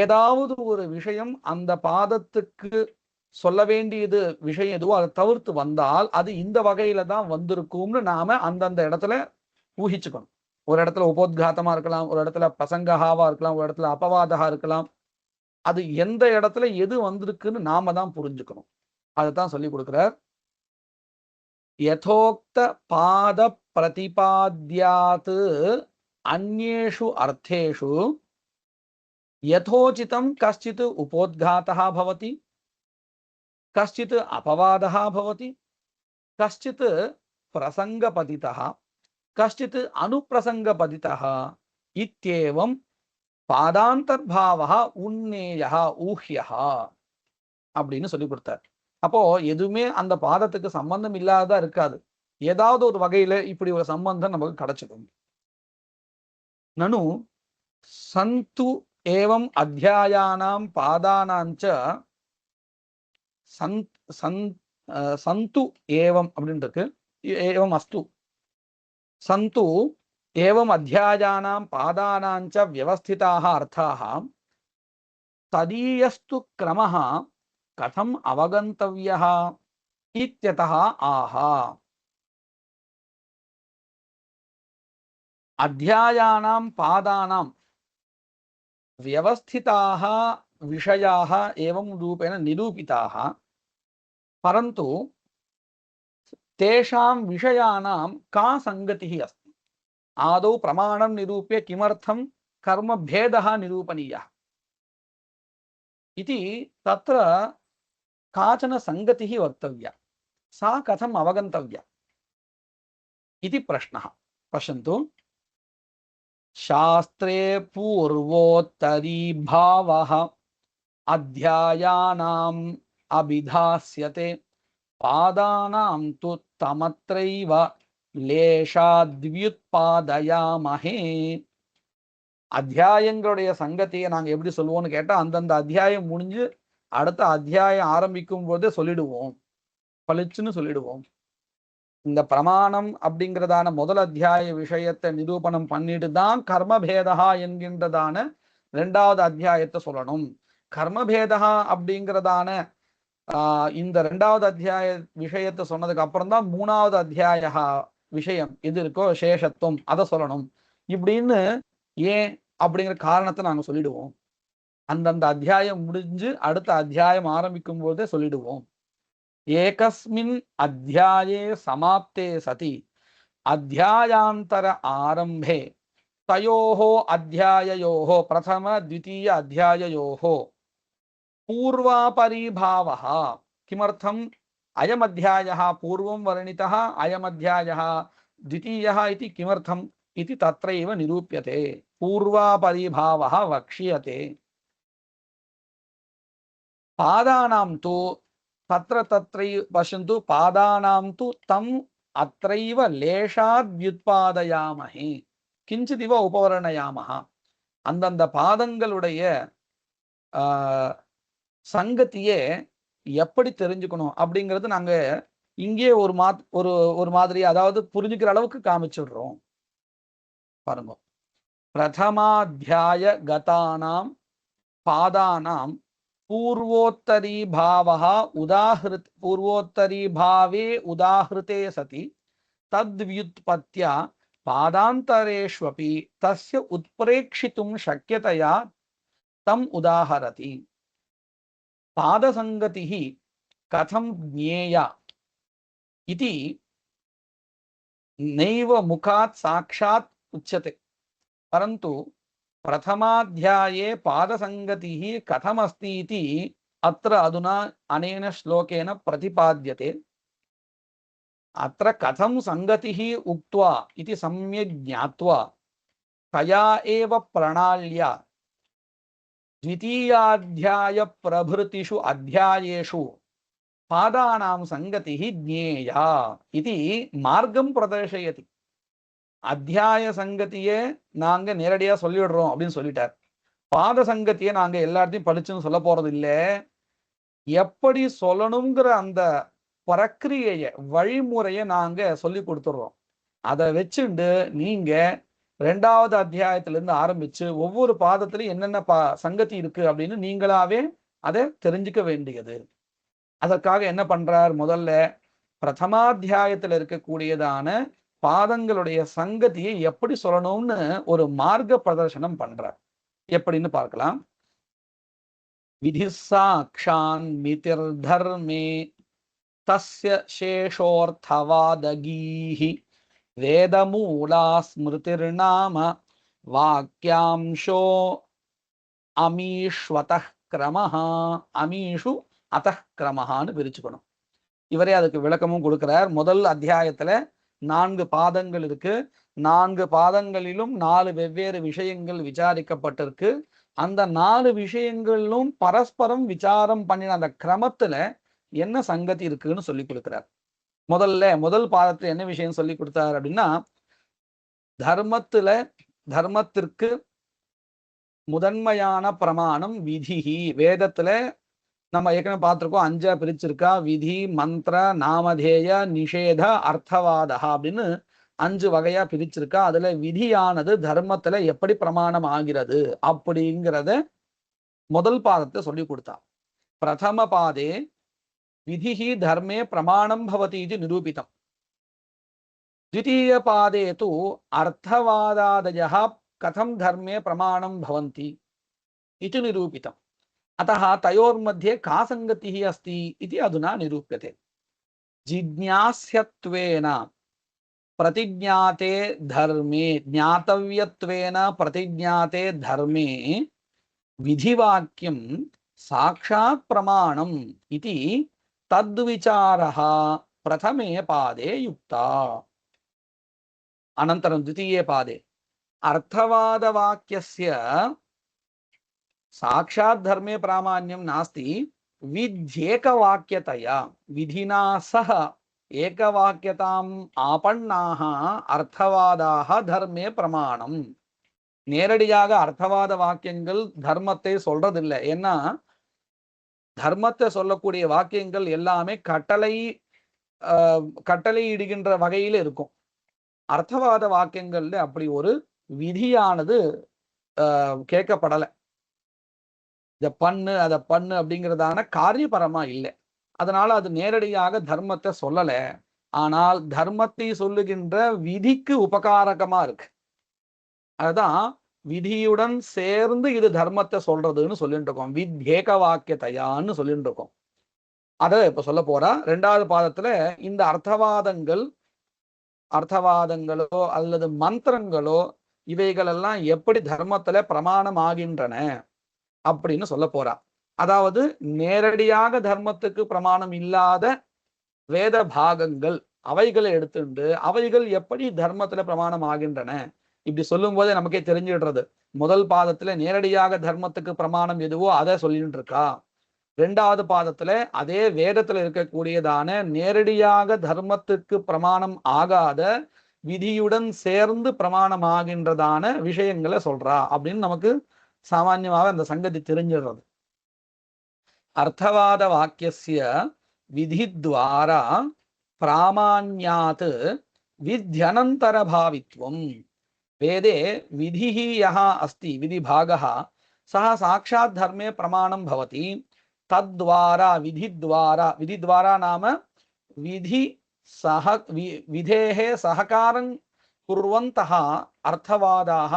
ஏதாவது ஒரு விஷயம் அந்த பாதத்துக்கு சொல்ல வேண்டியது விஷயம் எதுவோ அதை தவிர்த்து வந்தால் அது இந்த வகையில தான் வந்திருக்கும்னு நாம அந்தந்த இடத்துல ஊகிச்சுக்கணும். ஒரு இடத்துல உபோத்காத்தமா இருக்கலாம், ஒரு இடத்துல பிரசங்கஹாவா இருக்கலாம், ஒரு இடத்துல அபவாதகா இருக்கலாம். அது எந்த இடத்துல எது வந்திருக்குன்னு நாம தான் புரிஞ்சுக்கணும். அதுதான் சொல்லி கொடுக்கிறார். யதோக்த பாத பிரதிபாத்யாத் அந்யேஷு அர்த்தேஷு யதோச்சிதம் கஷ்டித் உபோத்காதः भवति, कश्चित् अपवादः भवति, कश्चित् प्रसंगपतितः, कश्चित् अनुप्रसंगपतितः इत्येवं பாதாந்தர்பாவः உன்னேயः ஊஹ்யः அப்படின்னு சொல்லி கொடுத்தார். அப்போ எதுவுமே அந்த பாதத்துக்கு சம்பந்தம் இல்லாததா இருக்காது. ஏதாவது ஒரு வகையில இப்படி ஒரு சம்பந்தம் நமக்கு கிடைச்சிடும். நனு சந்து ஏவம் அத்தியாயானாம் பாதானாஞ்ச சந்து ஏவம் அப்படின்னு இருக்கு. ஏவம் அஸ்து சந்து ஏவம் அத்தியாயானாம் பாதானாஞ்ச வியவஸ்திதாக அர்த்தாக ததீயஸ்து கிரமः கதம் அவகந்தவ்யः இத்யதः ஆஹா. அத்தியாயானாம் பாதானாம் व्यवस्थिताः विषयाः एवं रूपेण निरूपिताः, परन्तु तेषां विषयाणां का संगतिः अस्ति? आदौ प्रमाणं निरूप्य किमर्थं कर्मभेदः निरूपणीयः इति तत्र काचन संगतिः वक्तव्या, सा कथम् अवगन्तव्या इति प्रश्नः. पश्यन्तु, शास्त्रे पूर्वोत्तरी भावः अध्यायानाम् अभिधास्यते, पादानां तु तमत्रैव லேஷாத்வ்யுத்பாதயாமஹே. அத்தியாயங்களுடைய சங்கத்தியை நாங்க எப்படி சொல்லுவோம்னு கேட்டா அந்தந்த அத்தியாயம் முடிஞ்சு அடுத்த அத்தியாயம் ஆரம்பிக்கும் போதே சொல்லிடுவோம், பளிச்சுன்னு சொல்லிடுவோம். இந்த பிரமாணம் அப்படிங்கிறதான முதல் அத்தியாய விஷயத்தை நிரூபணம் பண்ணிட்டு தான் கர்மபேதா என்கின்றதான இரண்டாவது அத்தியாயத்தை சொல்லணும். கர்மபேதா அப்படிங்கிறதான இந்த இரண்டாவது அத்தியாய விஷயத்தை சொன்னதுக்கு அப்புறம் தான் மூணாவது அத்தியாய விஷயம் எது இருக்கோ சேஷத்துவம் அதை சொல்லணும். இப்படின்னு ஏன் அப்படிங்கிற காரணத்தை நாங்க சொல்லிடுவோம். அந்தந்த அத்தியாயம் முடிஞ்சு அடுத்த அத்தியாயம் ஆரம்பிக்கும் போதே சொல்லிடுவோம். ஏகஸ்மின் அத்தியாயே சமாப்தே சதி அத்தியாயாந்தர ஆரம்பே தயோஹோ அத்தியாயயோஹோ பிரதம த்விதீய அத்தியாயயோஹோ पूर्वापरिभावः किमर्थम् अयम् अध्यायः पूर्वं वर्णितः अयम् अध्यायः द्वितीयः इति किमर्थम् इति तत्रैव निरूप्यते. पूर्वापरिभावः वक्ष्यते. पादानां तु तत्र तत्रैव पश्यन्तु, पादानां तु तम् अत्रैव लेशाद्व्युत्पादयामहे किञ्चिदिव उपवर्णयामः. அந்தந்த பாதங்களுடைய சங்கத்தியே எப்படி தெரிஞ்சுக்கணும் அப்படிங்கிறது நாங்க இங்கே ஒரு மாதிரி அதாவது புரிஞ்சுக்கிற அளவுக்கு காமிச்சிடுறோம். பாருங்க, பிரதமாத்தியாய கதானாம் பாதானாம் பூர்வோத்தரி பாவஹா பூர்வோத்தரி பாவே உதாஹிருதே சதி தத்வ்யுத்பத்யா பாதாந்தரேஷ்வபி தஸ்ய உத்ப்ரேக்ஷித்தும் சக்யதயா தம் உதாஹரதி. पादसंगतिः कथं ज्ञेया इति नैव मुखात् साक्षात् उच्यते, परन्तु प्रथमाध्याये पादसंगतिः कथमस्ति इति अत्र अधुना अनेन श्लोकेन प्रतिपाद्यते. अत्र कथं संगतिः उक्त्वा इति सम्यक् ज्ञात्वा तया एव प्रणाल्या द्वितीयाध्याय प्रभृतिषु अध्यायेषु पादानां संगतिः ज्ञेया इति मार्गं प्रदर्शयति. அத்தியாய சங்கத்தியே நாங்க நேரடியா சொல்லிடுறோம் அப்படின்னு சொல்லிட்டார். பாத சங்கத்தியை நாங்க எல்லாத்தையும் படிச்சுன்னு சொல்ல போறது இல்லை. எப்படி சொல்லணுங்கிற அந்த பிரக்கிரியைய வழிமுறையை நாங்க சொல்லி கொடுத்துடுறோம். அதை வச்சுண்டு நீங்க 2வது அத்தியாயத்திலிருந்து ஆரம்பிச்சு ஒவ்வொரு பாதத்திலும் என்னென்ன சங்கதி இருக்கு அப்படின்னு நீங்களாவே அதை தெரிஞ்சுக்க வேண்டியது. அதற்காக என்ன பண்றார்? முதல்ல பிரதமாத்தியாயத்தில் இருக்கக்கூடியதான பாதங்களுடைய சங்கதியை எப்படி சொல்லணும்னு ஒரு மார்க்க பிரதர்சனம் பண்றார். எப்படின்னு பார்க்கலாம். விதி சாக்ஷான் மிதிர் தர்மே தஸ்ய சேஷோர்த்தவாதகீஹி வேதமூலா ஸ்மிருதிர்நாம வாக்யாம்சோ அமீஷ்வதः க்ரமஹ. அமீஷு அதः க்ரமஹான்னு பிரிச்சுக்கணும். இவரே அதுக்கு விளக்கமும் கொடுக்கிறார். முதல் அத்தியாயத்துல 4 பாதங்கள் இருக்கு. 4 பாதங்களிலும் 4 வெவ்வேறு விஷயங்கள் விசாரிக்கப்பட்டிருக்கு. அந்த 4 விஷயங்களிலும் பரஸ்பரம் விசாரம் பண்ணின அந்த கிரமத்துல என்ன சங்கதி இருக்குன்னு சொல்லி கொடுக்கிறார். முதல் பாதத்துல என்ன விஷயம் சொல்லி கொடுத்தார் அப்படின்னா, தர்மத்திற்கு முதன்மையான பிரமாணம் விதிஹி. வேதத்துல நம்ம ஏற்கனவே பார்த்திருக்கோம், 5 பிரிச்சிருக்கா. விதி, மந்திர, நாமதேய, நிஷேத, அர்த்தவாதா அப்படின்னு 5 வகையா பிரிச்சிருக்கா. அதுல விதியானது தர்மத்துல எப்படி பிரமாணம் ஆகிறது அப்படிங்கிறத முதல் பாதத்தை சொல்லி கொடுத்தா. பிரதம பாதே விதிஹி தர்மே பிரமாணம் பவதி இது நிரூபிதம். द्वितीय पादे तु अर्थवादादयः कथं धर्मे प्रमाणं भवन्ति इति निरूपितम्. अतः तयोर्मध्ये का संगतिः अस्ति इति अधुना निरूप्यते. जिज्ञास्यत्वेन प्रतिज्ञाते धर्मे, ज्ञातव्यत्वेन प्रतिज्ञाते धर्मे विधिवाक्यं साक्षात् प्रमाणम् इति तद्विचारः प्रथमे पादे युक्ता. अनन्तरं द्वितीये पादे अर्थवादवाक्यस्य साक्षात् धर्मे प्रामाण्यं नास्ति, विध्येकवाक्यतया विधिना सह एकवाक्यताम् आपन्नाः अर्थवादाः धर्मे प्रमाणम्. நேரடியாக அர்த்தவாத வாக்கியங்கள் தர்மத்தை சொல்றதில்லை. ஏன்னா தர்மத்தை சொல்லக்கூடிய வாக்கியங்கள் எல்லாமே கட்டளை இடுகின்ற வகையில இருக்கும். அர்த்தவாத வாக்கியங்கள்ல அப்படி ஒரு விதியானது கேட்கப்படலை. இதை பண்ணு அதை பண்ணு அப்படிங்கிறதான காரியபரமா இல்லை. அதனால அது நேரடியாக தர்மத்தை சொல்லல. ஆனால் தர்மத்தை சொல்லுகின்ற விதிக்கு உபகாரகமா இருக்கு. அதுதான் விதியுடன் சேர்ந்து இது தர்மத்தை சொல்றதுன்னு சொல்லிட்டு இருக்கோம். வித்யேக வாக்கியத்தையான்னு சொல்லிட்டு இருக்கோம். அதை இப்ப சொல்ல போறா. 2வது பாதத்துல இந்த அர்த்தவாதங்களோ அல்லது மந்திரங்களோ இவைகளெல்லாம் எப்படி தர்மத்துல பிரமாணம் ஆகின்றன அப்படின்னு சொல்ல போறா. அதாவது நேரடியாக தர்மத்துக்கு பிரமாணம் இல்லாத வேத பாகங்கள் அவைகளை எடுத்துண்டு அவைகள் எப்படி தர்மத்துல பிரமாணம் ஆகின்றன இப்படி சொல்லும் போதே நமக்கே தெரிஞ்சிடுறது. முதல் பாதத்துல நேரடியாக தர்மத்துக்கு பிரமாணம் எதுவோ அதை சொல்லிட்டு இருக்கா. 2வது பாதத்துல அதே வேதத்துல இருக்கக்கூடியதான நேரடியாக தர்மத்துக்கு பிரமாணம் ஆகாத விதியுடன் சேர்ந்து பிரமாணம் ஆகின்றதான விஷயங்களை சொல்றா அப்படின்னு நமக்கு சாமான்யமாக அந்த சங்கதி தெரிஞ்சிடுறது. அர்த்தவாத வாக்கியஸ்ய விதித்வாரா பிராமாண்யாத் வித்யனந்தர பாவித்வம். வேதே விதிः यः अस्ति विधिभागः सः साक्षात् धर्मे प्रमाणं भवति. तद्वारा विधिद्वारा नाम विधेः सहकारं कुर्वन्तः अर्थवादाः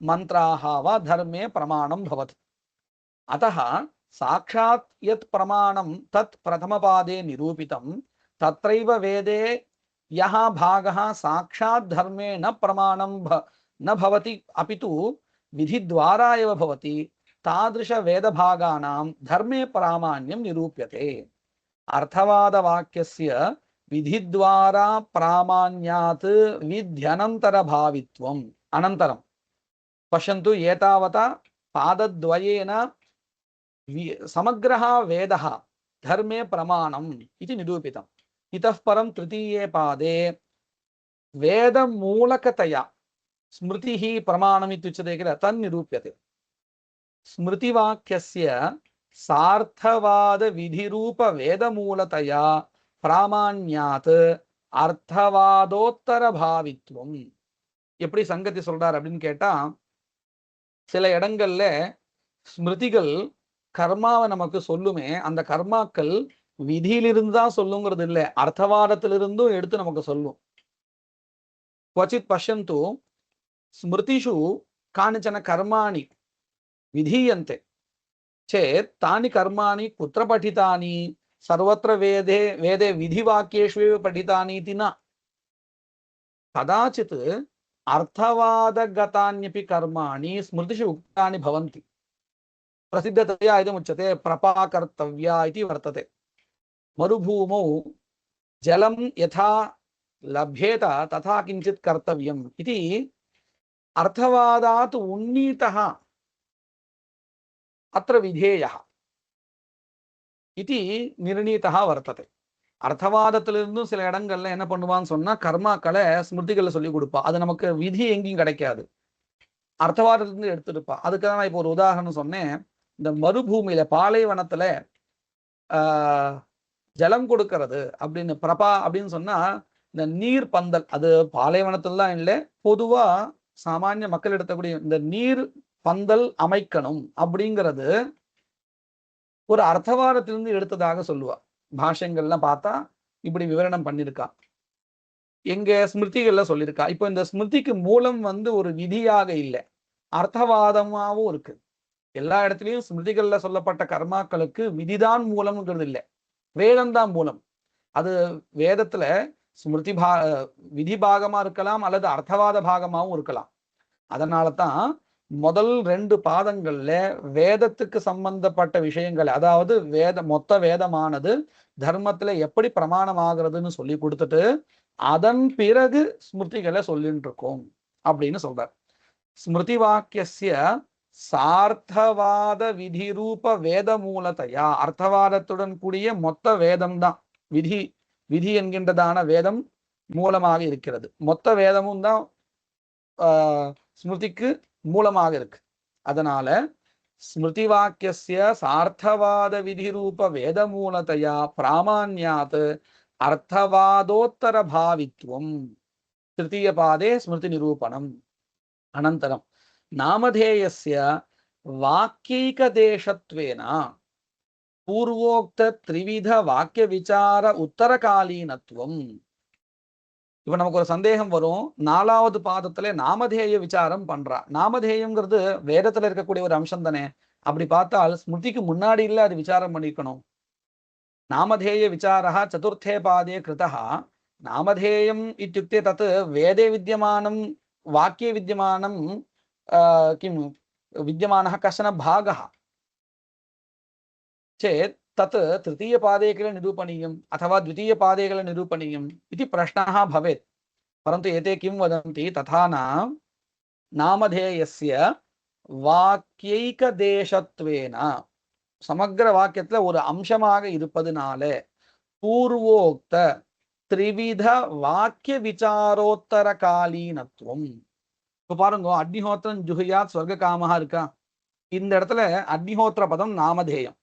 मंत्राः वा धर्मे प्रमाणं भवति. अतः साक्षात् यत् प्रमाणं तत् प्रथमपादे निरूपितं. तत्रैव वेदे यः भागः साक्षात् धर्मे न प्रमाणं न भवति अपितु विधिद्वारा एव भवति. तादृश वेदभागानां धर्मे प्रामाण्यं निरूप्यते. अर्थवादवाक्यस्य विधिद्वारा प्रामाण्यात् विध्यनन्तरभावित्वम्. अनन्तरं पश्यन्तु, एतावता பாதத்வயேன समग्रः वेदः धर्मे प्रमाणम् इति निरूपितम्। इतः परं तृतीये पादे वेदमूलकतया स्मृतिः प्रमाणम् इत्युच्यते किल तन्निरूप्यते। स्मृतिवाक्यस्य सार्थवादविधिरूपवेदमूलतया प्रामाण्यात् अर्थवादोत्तरभावित्वम्। எப்படி சங்கதி சொல்றார் அப்படின்னு கேட்டா, சில இடங்கள்ல ஸ்மிருதிகள் கர்மாவை நமக்கு சொல்லுமே, அந்த கர்மாக்கள் விதியிலிருந்து தான் சொல்லுங்கிறது இல்லை, அர்த்தவாதத்திலிருந்தும் எடுத்து நமக்கு சொல்லும். क्वचित् पश्यन्तु स्मृतिषु कानिचन कर्माणि विधीयन्ते चेत् तानि कर्माणि कुत्र पठितानि, सर्वत्र वेदे वेदे विधिवाक्येषु एव पठितानि इति न, कदाचित् अर्थवादगतान्यपि कर्माणि स्मृतिषु उक्तानि भवन्ति। प्रसिद्धतया इदमुच्यते प्रपाकर्तव्या इति वर्तते। मरुभूमौ जलं यथा लभ्येत तथा किञ्चित् कर्तव्यम् इति अर्थवादात् उन्नीतः अत्र विधेयः इति निर्णीतः वर्तते। அர்த்தவாதத்திலிருந்தும் சில இடங்கள்ல என்ன பண்ணுவான்னு சொன்னா கர்மாக்களை ஸ்மிருதிகளை சொல்லி கொடுப்பா. அது நமக்கு விதி எங்கேயும் கிடைக்காது, அர்த்தவாதத்திலிருந்து எடுத்துருப்பா. அதுக்காக நான் இப்போ ஒரு உதாரணம் சொன்னேன். இந்த மறுபூமியில பாலைவனத்துல ஜலம் கொடுக்கறது அப்படின்னு பிரபா அப்படின்னு சொன்னா இந்த நீர் பந்தல், அது பாலைவனத்துல தான் இல்லை, பொதுவா சாமானிய மக்கள் எடுத்தக்கூடிய இந்த நீர் பந்தல் அமைக்கணும் அப்படிங்கிறது ஒரு அர்த்தவாதத்திலிருந்து எடுத்ததாக சொல்லுவா. பாஷ்யங்கள்லாம் பார்த்தா இப்படி விவரணம் பண்ணியிருக்கா, எங்க ஸ்மிருதிகள்ல சொல்லியிருக்கா. இப்போ இந்த ஸ்மிருதிக்கு மூலம் ஒரு விதியாக இல்லை, அர்த்தவாதமாகவும் இருக்கு. எல்லா இடத்துலையும் ஸ்மிருதிகள்ல சொல்லப்பட்ட கர்மாக்களுக்கு விதிதான் மூலம்ங்கிறது இல்லை, வேதம்தான் மூலம். அது வேதத்துல ஸ்மிருதி விதி பாகமா இருக்கலாம் அல்லது அர்த்தவாத பாகமாகவும் இருக்கலாம். அதனால தான் முதல் 2 பாதங்கள்ல வேதத்துக்கு சம்பந்தப்பட்ட விஷயங்கள், அதாவது மொத்த வேதமானது தர்மத்துல எப்படி பிரமாணமாகிறதுன்னு சொல்லி கொடுத்துட்டு அதன் பிறகு ஸ்மிருதிகளை சொல்லிட்டு இருக்கோம் அப்படின்னு சொல்றார். ஸ்மிருதி வாக்கியஸ்ய சார்த்தவாத விதிரூப வேத மூலத்தையா, அர்த்தவாதத்துடன் கூடிய மொத்த வேதம் தான் விதி என்கின்றதான வேதம் மூலமாக இருக்கிறது. மொத்த வேதமும் தான் ஸ்மிருதிக்கு மூலமாக இருக்கு. அதனால ஸ்மிருதி வாக்கியஸ்ய சார்த்தவாத விதிரூப வேத மூலத்தையா பிராமாண்யாத் அர்த்தவாதோத்தர பாவித்வம் திருத்தீய பாதே ஸ்மிருதி நிரூபணம். அனந்தரம் நாமதேயஸ்ய வாக்கியைகதேசத்வேன பூர்வோக்த த்ரிவித வாக்கிய விசார உத்தரகாலீனத்துவம். இப்ப நமக்கு ஒரு சந்தேகம் வரும், 4வது பாதத்துல நாமதேய விசாரம் பண்றா. நாமதேயம்ங்கிறது வேதத்துல இருக்கக்கூடிய ஒரு அம்சம் தானே, அப்படி பார்த்தால் ஸ்மிருதிக்கு முன்னாடி இல்ல அது விசாரம் பண்ணிக்கணும். நாமதேய விசாரः சதுர்த்தே பாதே கிருதः. நாமதேயம் இत्युक्ते தத் வேதே வித்யமானம் வாக்கியே வித்யமானம் किं विद्यमानः कश्चन भागः चेत् तत् तृतीयपादे किल निरूपणीयम् अथवा द्वितीयपादे किल निरूपणीयम् इति प्रश्नः भवेत्। परन्तु एते किं वदन्ति, तथा न, नामधेयस्य वाक्यैकदेशत्वेन समग्र वाक्यத்துல ஒரு அம்சமாக இருப்பதனால பூர்வோக்த த்ரிவித வாக்கிய விசாரோத்தர காலீனத்துவம். இப்ப பாருங்க, அக்னிஹோத்திரம் ஜுஹியாத் ஸ்வர்க காமஹா இருக்கா, இந்த இடத்துல அக்னிஹோத்திர பதம் நாமதேயம்.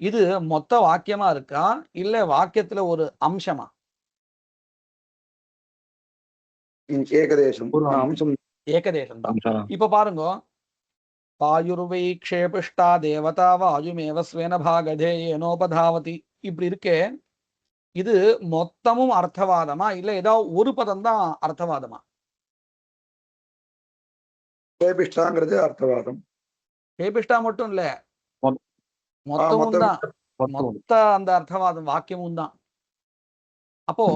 இது மொத்த வாக்கியமா இருக்கா இல்ல வாக்கியத்துல ஒரு அம்சமா? ஏகதேசம் தான். இப்ப பாருங்க, வாயுர்வை க்ஷேபிஷ்டா தேவதா வாயுமேவ ஸ்வேன பாகதே ஏனோபதாவதி இப்படி இருக்கே, இது மொத்தமும் அர்த்தவாதமா இல்ல ஏதாவது ஒரு பதம் தான் அர்த்தவாதமா? கேபிஷ்டாங்கிறது அர்த்தவாதம். கேபிஷ்டா மட்டும் இல்ல, மொத்தமும் தான், மொத்த அந்த அர்த்தவாதம் வாக்கியமும் தான். அப்போ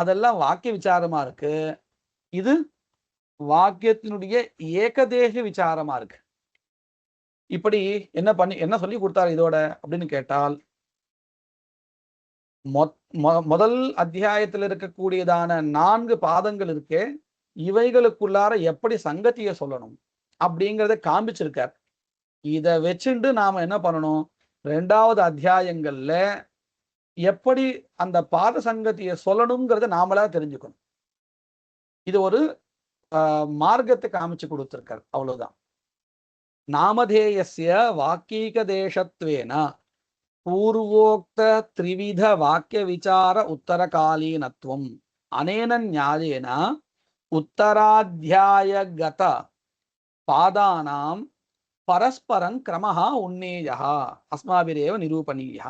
அதெல்லாம் வாக்கிய விசாரமா இருக்கு, இது வாக்கியத்தினுடைய ஏகதேச விசாரமா இருக்கு. இப்படி என்ன சொல்லி கொடுத்தாரு இதோட அப்படின்னு கேட்டால், முதல் அத்தியாயத்தில் இருக்கக்கூடியதான 4 பாதங்கள் இருக்கே, இவைகளுக்குள்ளார எப்படி சங்கத்திய சொல்லணும் அப்படிங்கிறத காண்பிச்சிருக்கார். இதை வச்சுட்டு நாம என்ன பண்ணணும், 2வது அத்தியாயங்கள்ல எப்படி அந்த பாத சங்கதியை சொல்லணுங்கிறத நாமளா தெரிஞ்சுக்கணும். இது ஒரு மார்க்கத்தை காமிச்சு கொடுத்திருக்கார், அவ்வளவுதான். நாமதேயஸ்ய வாக்கீக தேசத்வேன பூர்வோக்த த்ரிவித வாக்கிய விசார உத்தரகாலீனத்துவம் அனேன ஞாயேன உத்தராத்தியாயகத பாதானாம் பரஸ்பரம் கிரமः உன்னேயः அஸ்மாபிரேவ நிரூபணீயः.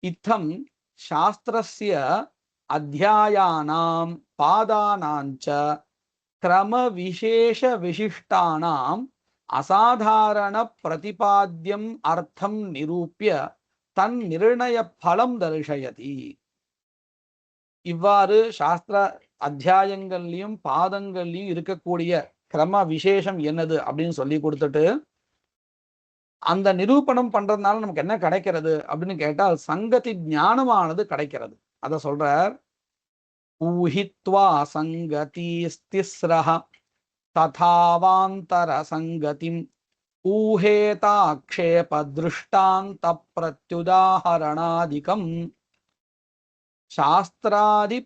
இத்தம் சாஸ்திரஸ்ய அத்தியாயானாம் பாதானாஞ்ச கிரம விசேஷ விசிஷ்டானாம் அசாதாரண பிரதிபாத்தியம் அர்த்தம் நிரூபிய தன் நிர்ணய பலம் தர்ஷயதி. இவ்வாறு சாஸ்திர அத்தியாயங்கள்லையும் பாதங்கள்லையும் இருக்கக்கூடிய கிரம விசேஷம் என்னது அப்படின்னு சொல்லி கொடுத்துட்டு அந்த நிரூபணம் பண்றதுனால நமக்கு என்ன கிடைக்கிறது அப்படின்னு கேட்டால் சங்கதி ஞானமானது கிடைக்கிறது. அத சொல்றார். ஊஹித்வா சங்கதி ஸ்திஸ்ரஹ ததாவாந்தர சங்கதிம் ஊஹேதாக்ஷேப திருஷ்டாந்த பிரத்யுதாஹரணாதிகம் சாஸ்திராதி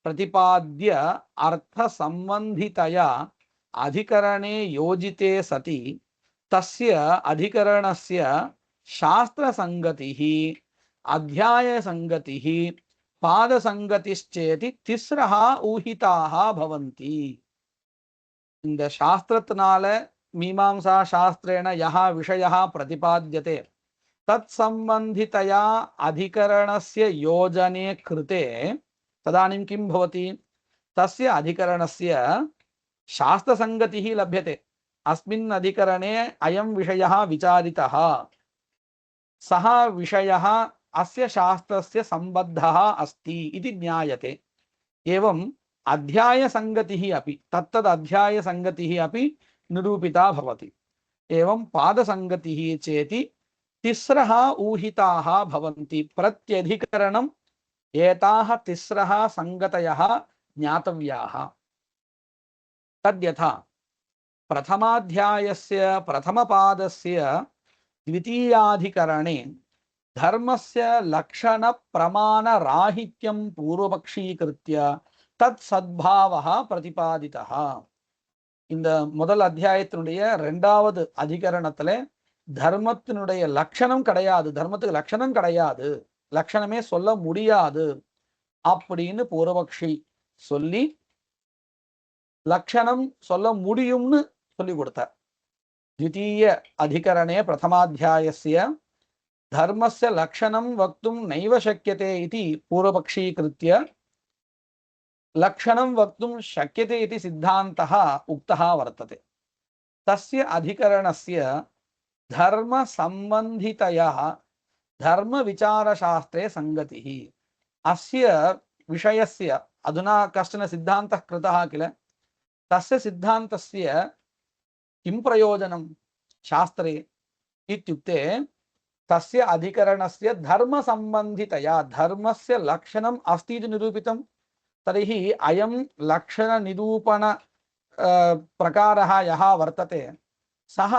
பிரதிபாத்ய அர்த்த சம்பந்திதயா அதிகரணே யோஜிதே சதி தஸ்ய அதிகரணஸ்ய சாஸ்திர சங்கதிஹி அத்தியாய சங்கதிஹி பாத சங்கதிச்சேதி திஸ்ரஹா ஊஹிதாஹா பவந்தி. இந்த சாஸ்திரத்தினால மீமாம்சா சாஸ்திரேன யஹா விஷயஹா பிரதிபாத்யதே தத் சம்பந்திதயா அதிகரணஸ்ய யோஜனே கிருதே ததானிம் கிம் பவதி, தஸ்ய அதிகரணஸ்ய சாஸ்திர சங்கதிஹ லப்யते. अस्मिन् अधिकरणे अयं विषयः विचारितः, सः विषयः अस्य शास्त्रस्य सम्बद्धः अस्ति इति ज्ञायते. एवम् अध्यायसङ्गतिः अपि तत्तद् अध्यायसङ्गतिः अपि निरूपिता भवति. एवं पादसङ्गतिः चेति तिस्रः ऊहिताः भवन्ति. प्रत्यधिकरणम् एताः तिस्रः सङ्गतयः ज्ञातव्याः. तद्यथा प्रथमाध्यायस्य प्रथमपादस्य द्वितीयाधिकरणे धर्मस्य लक्षण प्रमाण राहित्यं पूर्वपक्षीकृत्य तत् सद्भावः प्रतिपादितः. இந்த முதல் அத்தியாயத்தினுடைய 2வது அதிகரணத்துல தர்மத்தினுடைய லட்சணம் கிடையாது, தர்மத்துக்கு லட்சணம் கிடையாது, லட்சணமே சொல்ல முடியாது அப்படின்னு பூர்வபக்ஷி சொல்லி லட்சணம் சொல்ல முடியும்னு சொல்லி கொடுத்தார். द्वितीय अधिकरणे प्रथमाध्यायस्य धर्मस्य लक्षणं वक्तुं नैव शक्यते इति पूर्वपक्षीकृत्य लक्षणं वक्तुं शक्यते इति सिद्धान्तः उक्तः वर्तते. तस्य अधिकरणस्य धर्म संबन्धितयः धर्म विचारशास्त्रे संगतिः. अस्य विषयस्य अधुना कश्चन सिद्धान्तः कृतः किल, तस्य सिद्धान्तस्य किं प्रयोजनं शास्त्रे इत्युक्ते तस्य अधिकरणस्य धर्म संबन्धितया धर्मस्य लक्षणम् अस्ति इति निरूपितं. तर्हि अयं लक्षण निरूपण प्रकारः यः वर्तते सः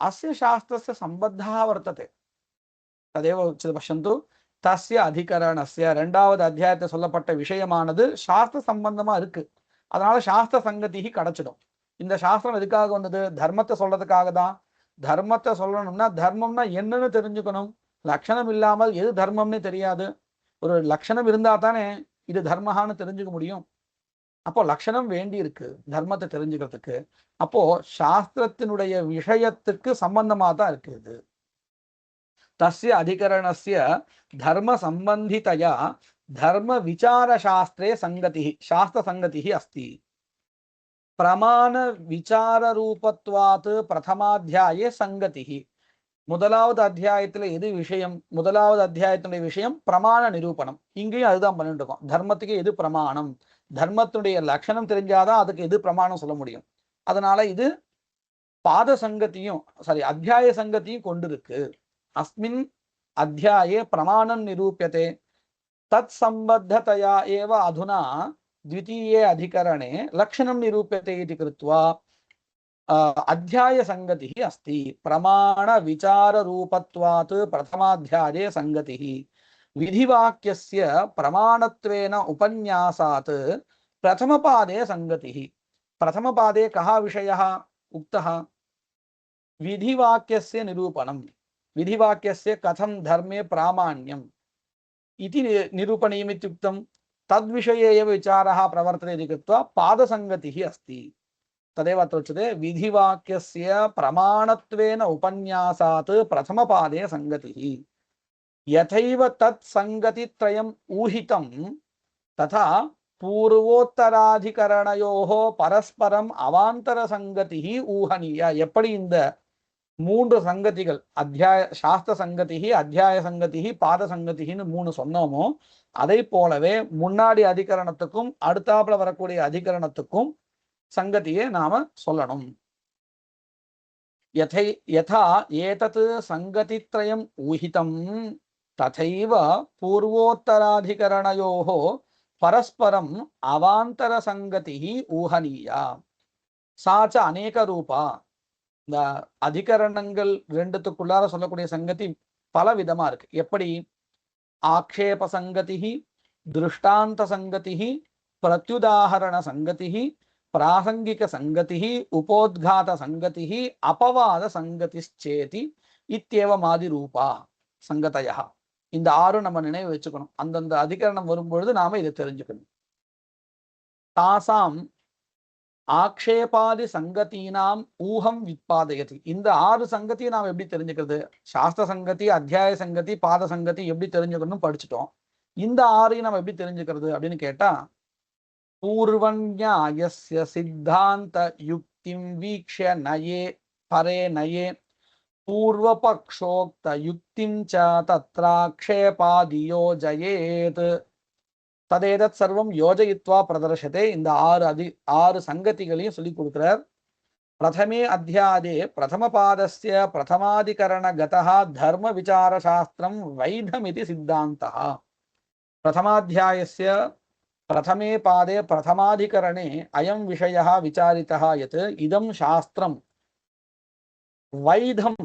अस्य शास्त्रस्य सम्बद्धः वर्तते. तदेव उच्यते. पश्यन्तु, तस्य अधिकरणस्य 2வது அத்தியாயத்தில் சொல்லப்பட்ட விஷயமானது சாஸ்திர சம்பந்தமா இருக்கு. அதனால சாஸ்திர சங்கதி கிடைச்சிடும். இந்த சாஸ்திரம் எதுக்காக வந்தது? தர்மத்தை சொல்றதுக்காக தான். தர்மத்தை சொல்லணும்னா தர்மம்னா என்னன்னு தெரிஞ்சுக்கணும். லட்சணம் இல்லாமல் எது தர்மம்னு தெரியாது. ஒரு லட்சணம் இருந்தா தானே இது தர்மஹான்னு தெரிஞ்சுக்க முடியும். அப்போ லட்சணம் வேண்டி இருக்கு தர்மத்தை தெரிஞ்சுக்கிறதுக்கு. அப்போ சாஸ்திரத்தினுடைய விஷயத்துக்கு சம்பந்தமா தான் இருக்கு இது. तस्य अधिकरणस्य धर्म संबन्धितया धर्म विचार शास्त्रे संगतिः शास्त्र संगतिः अस्ति. प्रमाण विचार रूपत्वात् प्रथमाध्याये संगतिः. முதலாவது அத்தியாயத்துல எது விஷயம்? முதலாவது அத்தியாயத்தினுடைய விஷயம் பிரமாண நிரூபணம். இங்கேயும் அதுதான் பண்ணிட்டு இருக்கோம். தர்மத்துக்கு எது பிரமாணம், தர்மத்தினுடைய லட்சணம் தெரிஞ்சாதான் அதுக்கு எது பிரமாணம் சொல்ல முடியும். அதனால இது பாத சங்கத்தியும் அத்தியாய சங்கத்தியும் கொண்டிருக்கு. अस्मिन् अध्याये प्रमाणं निरूप्यते. तत्सम्बद्धतया एव अधुना द्वितीये अधिकरणे लक्षणं निरूप्यते इति कृत्वा अध्यायसङ्गतिः अस्ति। प्रमाणविचाररूपत्वात् प्रथमाध्याये सङ्गतिः। विधिवाक्यस्य प्रमाणत्वेन उपन्यासात् प्रथमपादे सङ्गतिः। प्रथमपादे कः विषयः उक्तः? विधिवाक्यस्य निरूपणं। विधिवाक्यस्य कथं धर्मे प्रामाण्यम् इति निरूपणीयमित्युक्तं। तद्विषये एव विचारः प्रवर्तते इति कृत्वा पादसङ्गतिः अस्ति। तदेव अत्र उच्यते विधिवाक्यस्य प्रमाणत्वेन उपन्यासात् प्रथमपादे सङ्गतिः। यथैव तत्सङ्गतित्रयम् ऊहितं तथा पूर्वोत्तराधिकरणयोः परस्परम् अवान्तरसङ्गतिः ऊहनीया. எப்படி இந்த மூன்று சங்கதிகள், அத்தியாய சாஸ்திர சங்கதிஹி, அத்தியாய சங்கதிஹி, பாத சங்கதிஹின்னு மூணு சொன்னோமோ அதை போலவே முன்னாடி அதிகரணத்துக்கும் அடுத்தாப்புல வரக்கூடிய அதிகரணத்துக்கும் சங்கதியை நாம சொல்லணும். யதா ஏதத் சங்கதித்ரயம் ஊஹிதம் ததைவ பூர்வோத்தராதிகரணயோः பரஸ்பரம் அவாந்தர சங்கதிஹி ஊஹனீயா. சாச்ச அநேக ரூபா. இந்த அதிகரணங்கள் ரெண்டுத்துக்குள்ளார சொல்லக்கூடிய சங்கதி பல விதமா இருக்கு. எப்படி? ஆக்ஷேப சங்கதிஹி, திருஷ்டாந்த சங்கதிஹி, பிரத்யுதாஹரண சங்கதிஹி, பிராசங்கிக சங்கதிஹி, உபோத்காத சங்கதிஹி, அபவாத சங்கதிச்சேதி இத்யேவமாதி ரூபா சங்கதயா. இந்த ஆறு நம்ம நினைவு வச்சுக்கணும். அந்தந்த அதிகரணம் வரும்பொழுது நாம இதை தெரிஞ்சுக்கணும். தாசாம் ஆக்ஷேபாதி சங்கதீனாம் ஊகம் வித்பாதயதி. இந்த ஆறு சங்கதியை நாம் எப்படி தெரிஞ்சுக்கிறது? சாஸ்திர சங்கதி, அத்தியாய சங்கதி, பாத சங்கதி எப்படி தெரிஞ்சுக்கணும் படிச்சுட்டோம். இந்த ஆறையும் நம்ம எப்படி தெரிஞ்சுக்கிறது அப்படின்னு கேட்டா, பூர்வன்யாயஸ்ய சித்தாந்த யுக்திம் வீக்ஷ்ய நயே பரே நயே பூர்வபக்ஷோக்த யுக்திம் ச தத்ராக்ஷேபாதி யோஜயேத் ததேதத் சர்வம் யோஜயித்வா பிரதர்ஷதே. இந்த ஆறு சங்கதிகளையும் சொல்லி கொடுக்கிறார். பிரதமே அத்தியாதே பிரதம பாதஸ்ய பிரதமாதிகரண கதஹ தர்ம விசார சாஸ்திரம் வைதமிதி சித்தாந்தः. பிரதமாத்தியாயஸ்ய பிரதமே பாதே பிரதமாதிகரணே அயம் விஷயः விசாரிतः யத் இதம் சாஸ்திரம் வைதம்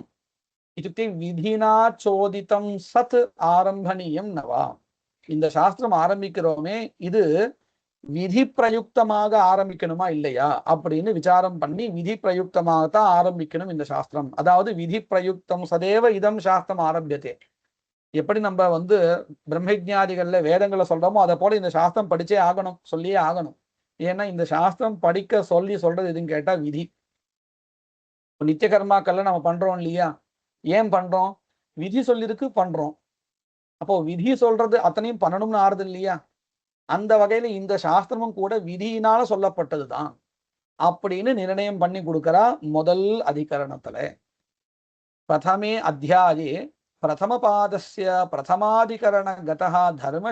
இत्युक्ते விதினா சோதிதம் சத் ஆரம்பணீயம் நவா. இந்த சாஸ்திரம் ஆரம்பிக்கிறோமே இது விதி பிரயுக்தமாக ஆரம்பிக்கணுமா இல்லையா அப்படின்னு விசாரம் பண்ணி விதி பிரயுக்தமாகத்தான் ஆரம்பிக்கணும் இந்த சாஸ்திரம். அதாவது விதி பிரயுக்தம் சதேவ இதம் சாஸ்திரம் ஆரம்பியதே. எப்படி நம்ம பிரம்மஜாதிகள்ல வேதங்களை சொல்றோமோ அதை போல இந்த சாஸ்திரம் படிச்சே ஆகணும், சொல்லியே ஆகணும். ஏன்னா இந்த சாஸ்திரம் படிக்க சொல்றது எதுன்னு கேட்டா விதி. நித்திய கர்மாக்கள்ல நம்ம பண்றோம் இல்லையா? ஏன் பண்றோம்? விதி சொல்லிருக்கு பண்றோம். அப்போ விதி சொல்றது அத்தனையும் பண்ணணும்னு ஆறுது இல்லையா? அந்த வகையில இந்த சாஸ்திரமும் கூட விதியினால சொல்லப்பட்டதுதான் அப்படின்னு நிர்ணயம் பண்ணி கொடுக்கிறா முதல் அதிகரணத்துல. பிரதமே அத்தியாயே பிரதம பாதஸ்ய பிரதமாதிகரண கதஹ தர்ம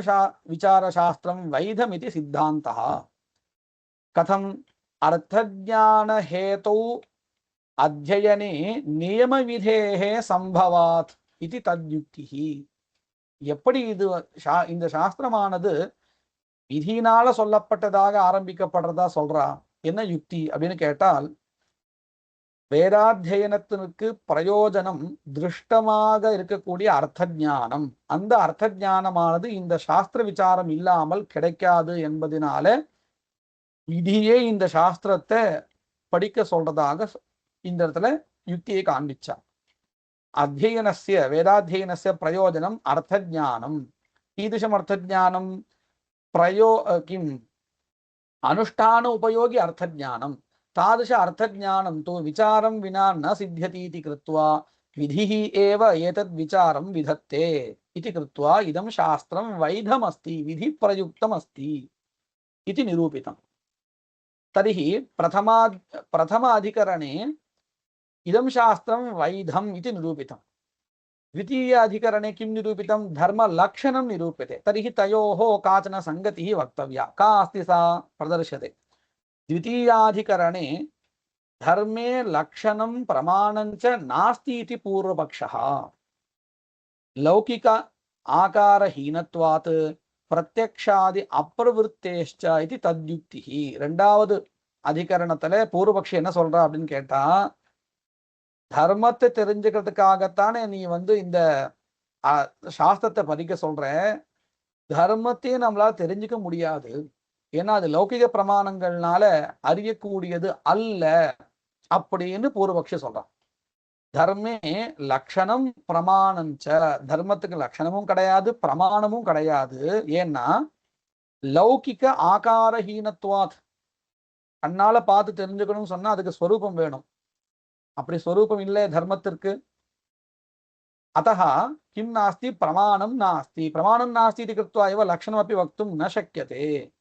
விசார சாஸ்திரம் வைதமிதி சித்தாந்தः. கதம் அர்த்தஞான ஹேதௌ அத்யயனே நியம விதேஹே சம்பவாத் இது தத்யுக்திஹி. எப்படி இந்த சாஸ்திரமானது விதியினால சொல்லப்பட்டதாக ஆரம்பிக்கப்படுறதா சொல்றா? என்ன யுக்தி அப்படின்னு கேட்டால், வேதாத்தியனத்திற்கு பிரயோஜனம் திருஷ்டமாக இருக்கக்கூடிய அர்த்த ஞானம். அந்த அர்த்த ஞானமானது இந்த சாஸ்திர விசாரம் இல்லாமல் கிடைக்காது என்பதனால விதியே இந்த சாஸ்திரத்தை படிக்க சொல்றதாக இந்த இடத்துல யுக்தியை காண்பிச்சா. அத்தியனஸ்ய வேதாத்தியனஸ்ய பிரயோஜனம் அர்த்தஜானம். कीदृशम् अर्थज्ञानं? किम् अनुष्ठान उपयोगी अर्थज्ञानं. तादृश अर्थज्ञानं तु विचारं विना न सिद्ध्यति इति कृत्वा विधिः एव एतद् विचारं विधत्ते इति कृत्वा इदं शास्त्रं वैधमस्ति, विधिप्रयुक्तमस्ति इति निरूपितम्. तर्हि प्रथम अधिकरणे इदं शास्त्रं वैधम् इति निरूपितम्. द्वितीय अधिकरणे किं निरूपितं? धर्मलक्षणं निरूप्यते. तर्हि तयोः काचन संगतिः वक्तव्या. का अस्ति सा प्रदर्श्यते. द्वितीयाधिकरणे धर्मे लक्षणं प्रमाणं च नास्ति इति पूर्वपक्षः. लौकिक आकारहीनत्वात् प्रत्यक्षादि अप्रवृत्तेश्च इति तद्युक्तिः. இரண்டாவது அதிகரணத்துல பூர்வபக்ஷி என்ன சொல்றா அப்படின்னு கேட்டா, தர்மத்தை தெரிஞ்சுக்கிறதுக்காகத்தானே நீ வந்து இந்த சாஸ்திரத்தை படிக்க சொல்ற. தர்மத்தையும் நம்மளால தெரிஞ்சுக்க முடியாது, ஏன்னா அது லௌகிக பிரமாணங்கள்னால அறியக்கூடியது அல்ல அப்படின்னு பூர்வபக்ஷி சொல்றான். தர்மே லக்ஷணம் பிரமாணஞ்ச, தர்மத்துக்கு லட்சணமும் கிடையாது பிரமாணமும் கிடையாது. ஏன்னா லௌகிக ஆகாரஹீனத்துவாத், கண்ணால பார்த்து தெரிஞ்சுக்கணும்னு சொன்னா அதுக்கு ஸ்வரூபம் வேணும். அப்படி ஸ்வரூபம் இல்லை தர்மத்திற்கு. अतः किं नास्ति प्रमाणं नास्ति इति कृत्वा एव लक्षणमपि वक्तुं न शक्यते।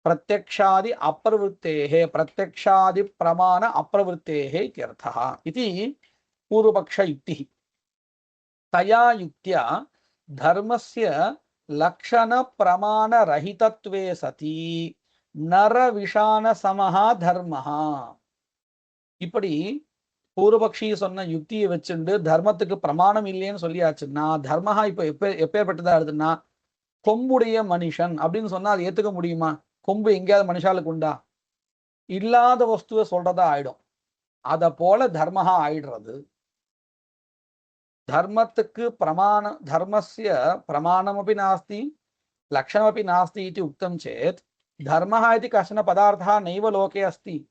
प्रत्यक्षादि अप्रवृत्तेः प्रत्यक्षादि प्रमाण अप्रवृत्तेः इत्यर्थः इति पूर्वपक्षयुक्तिः। तया युक्त्या धर्मस्य लक्षणप्रमाणरहितत्वे सति नरविषाणसमः धर्मः। இப்படி பூர்வபக்ஷி சொன்ன யுக்தியை வச்சுண்டு தர்மத்துக்கு பிரமாணம் இல்லைன்னு சொல்லியாச்சுன்னா, தர்மஹா இப்ப எப்பேற்பட்டதா இருக்குதுன்னா, கொம்புடைய மனுஷன் அப்படின்னு சொன்னா அது ஏத்துக்க முடியுமா? கொம்பு எங்கேயாவது மனுஷாளுக்கு உண்டா? இல்லாத வஸ்துவை சொல்றதா ஆயிடும். அத போல தர்மஹா ஆயிடுறது. தர்மத்துக்கு பிரமாணம், தர்மஸ்ய பிரமாணமபி நாஸ்தி லக்ஷணமபி நாஸ்தி इति उक्तं चेत् धर्मः इति कश्चन पदार्थः नैव लोके अस्ति।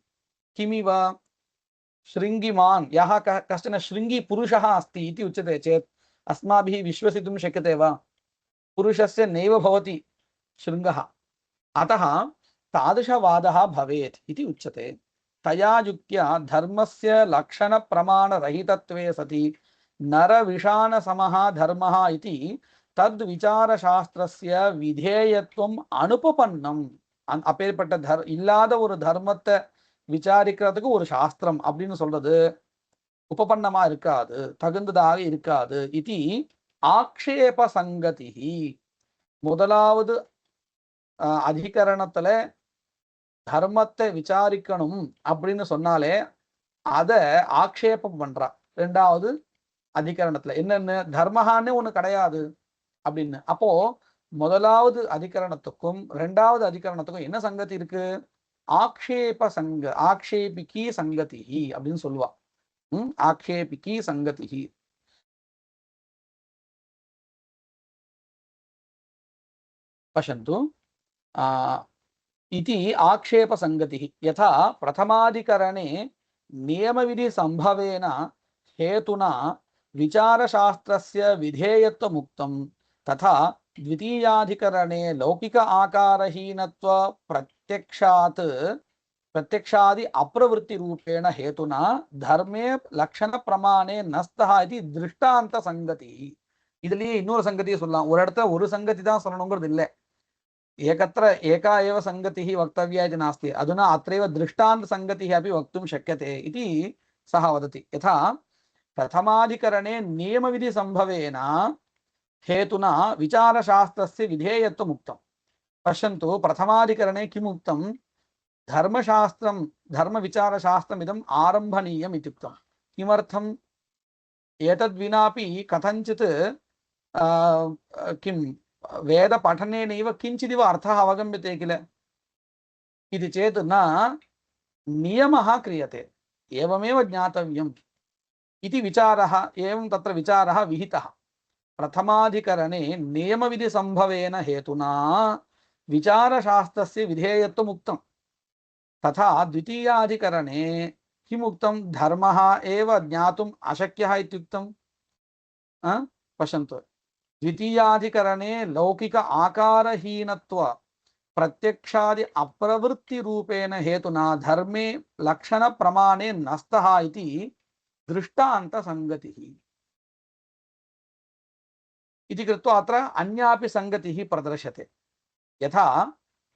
किमिव शृङ्गिमान् यः कश्चन शृङ्गी पुरुषः अस्ति इति उच्यते चेत् अस्माभिः विश्वसितुं शक्यते वा? पुरुषस्य नैव भवति शृङ्गः, अतः तादृशवादः भवेत् इति उच्यते। तया युक्त्या धर्मस्य लक्षणप्रमाणरहितत्वे सति नरविषाणसमः धर्मः इति तद्विचारशास्त्रस्य विधेयत्वम् अनुपपन्नम्। அப்பேற்பட்ட இல்லாத ஒரு தர்மத்தை விசாரிக்கிறதுக்கு ஒரு சாஸ்திரம் அப்படின்னு சொல்றது உபபன்னமா இருக்காது, தகுந்ததாக இருக்காது. இது ஆக்ஷேப சங்கதி. முதலாவது அதிகரணத்துல தர்மத்தை விசாரிக்கணும் அப்படின்னு சொன்னாலே அத ஆக்ஷேபம் பண்றா. ரெண்டாவது அதிகரணத்துல என்னன்னு, தர்மஹான்னு ஒண்ணு கிடையாது அப்படின்னு. அப்போ முதலாவது அதிகரணத்துக்கும் ரெண்டாவது அதிகரணத்துக்கும் என்ன சங்கதி இருக்கு? ஆக்ஷேபிகி சங்கதி அப்படின்னு சொல்லுவா. ஆக்ஷேபிகி சங்கதி. பசந்து इति आक्षेप संगति। यथा प्रथमाधिकरणे नियमविधि संभवेन हेतुना विचारशास्त्रस्य विधेयत्वमुक्तं, तथा द्वितीयाधिकरणे लौकिक आकारहीनत्व प्रत्यक्षादि अप्रवृत्ति रूपेण हेतुना धर्मे लक्षण प्रमाणे नस्तः इति दृष्टांत संगति. இதுலயே இன்னொரு சங்கதியை சொல்லலாம். ஒரு இடத்துல ஒரு சங்கதி தான் சொல்லணுங்கிறது இல்லை. एकत्र एका एव संगतिः वक्तव्या इति नास्ति। अधुना अत्रैव दृष्टान्त संगतिः अपि वक्तुं शक्यते इति सः वदति। यथा प्रथमाधिकरणे नियमविधि संभवेन हेतुना विचारशास्त्रस्य विधेयत्वम् उक्तं। पश्यन्तु, प्रथमाधिकरणे किम् उक्तं? धर्मशास्त्रं धर्मविचारशास्त्रमिदम् आरम्भणीयम् इत्युक्तं। किमर्थम्? एतद्विनापि कथञ्चित् किं वेद पठनेनैव किञ्चिदिव अर्थः अवगम्यते किल इति चेत् न नियमः क्रियते, एवमेव ज्ञातव्यम् इति विचारः, एवं तत्र विचारः विहितः। प्रथमाधिकरणे नियमविधि संभवेन हेतुना विचारशास्त्रस्य विधेयत्वम् उक्तं, तथा द्वितीयाधिकरणे किम् उक्तं? धर्मः एव ज्ञातुम् अशक्यः इत्युक्तं। पश्यन्तु, द्वितीयाधिकरणे लौकिक आकारहीनत्व प्रत्यक्षादि अप्रवृत्ति रूपेण हेतुना धर्मे लक्षण प्रमाणे नस्तः इति दृष्टान्त संगतिः इति कृत्वा अत्र अन्यापि संगतिः प्रदर्श्यते। यथा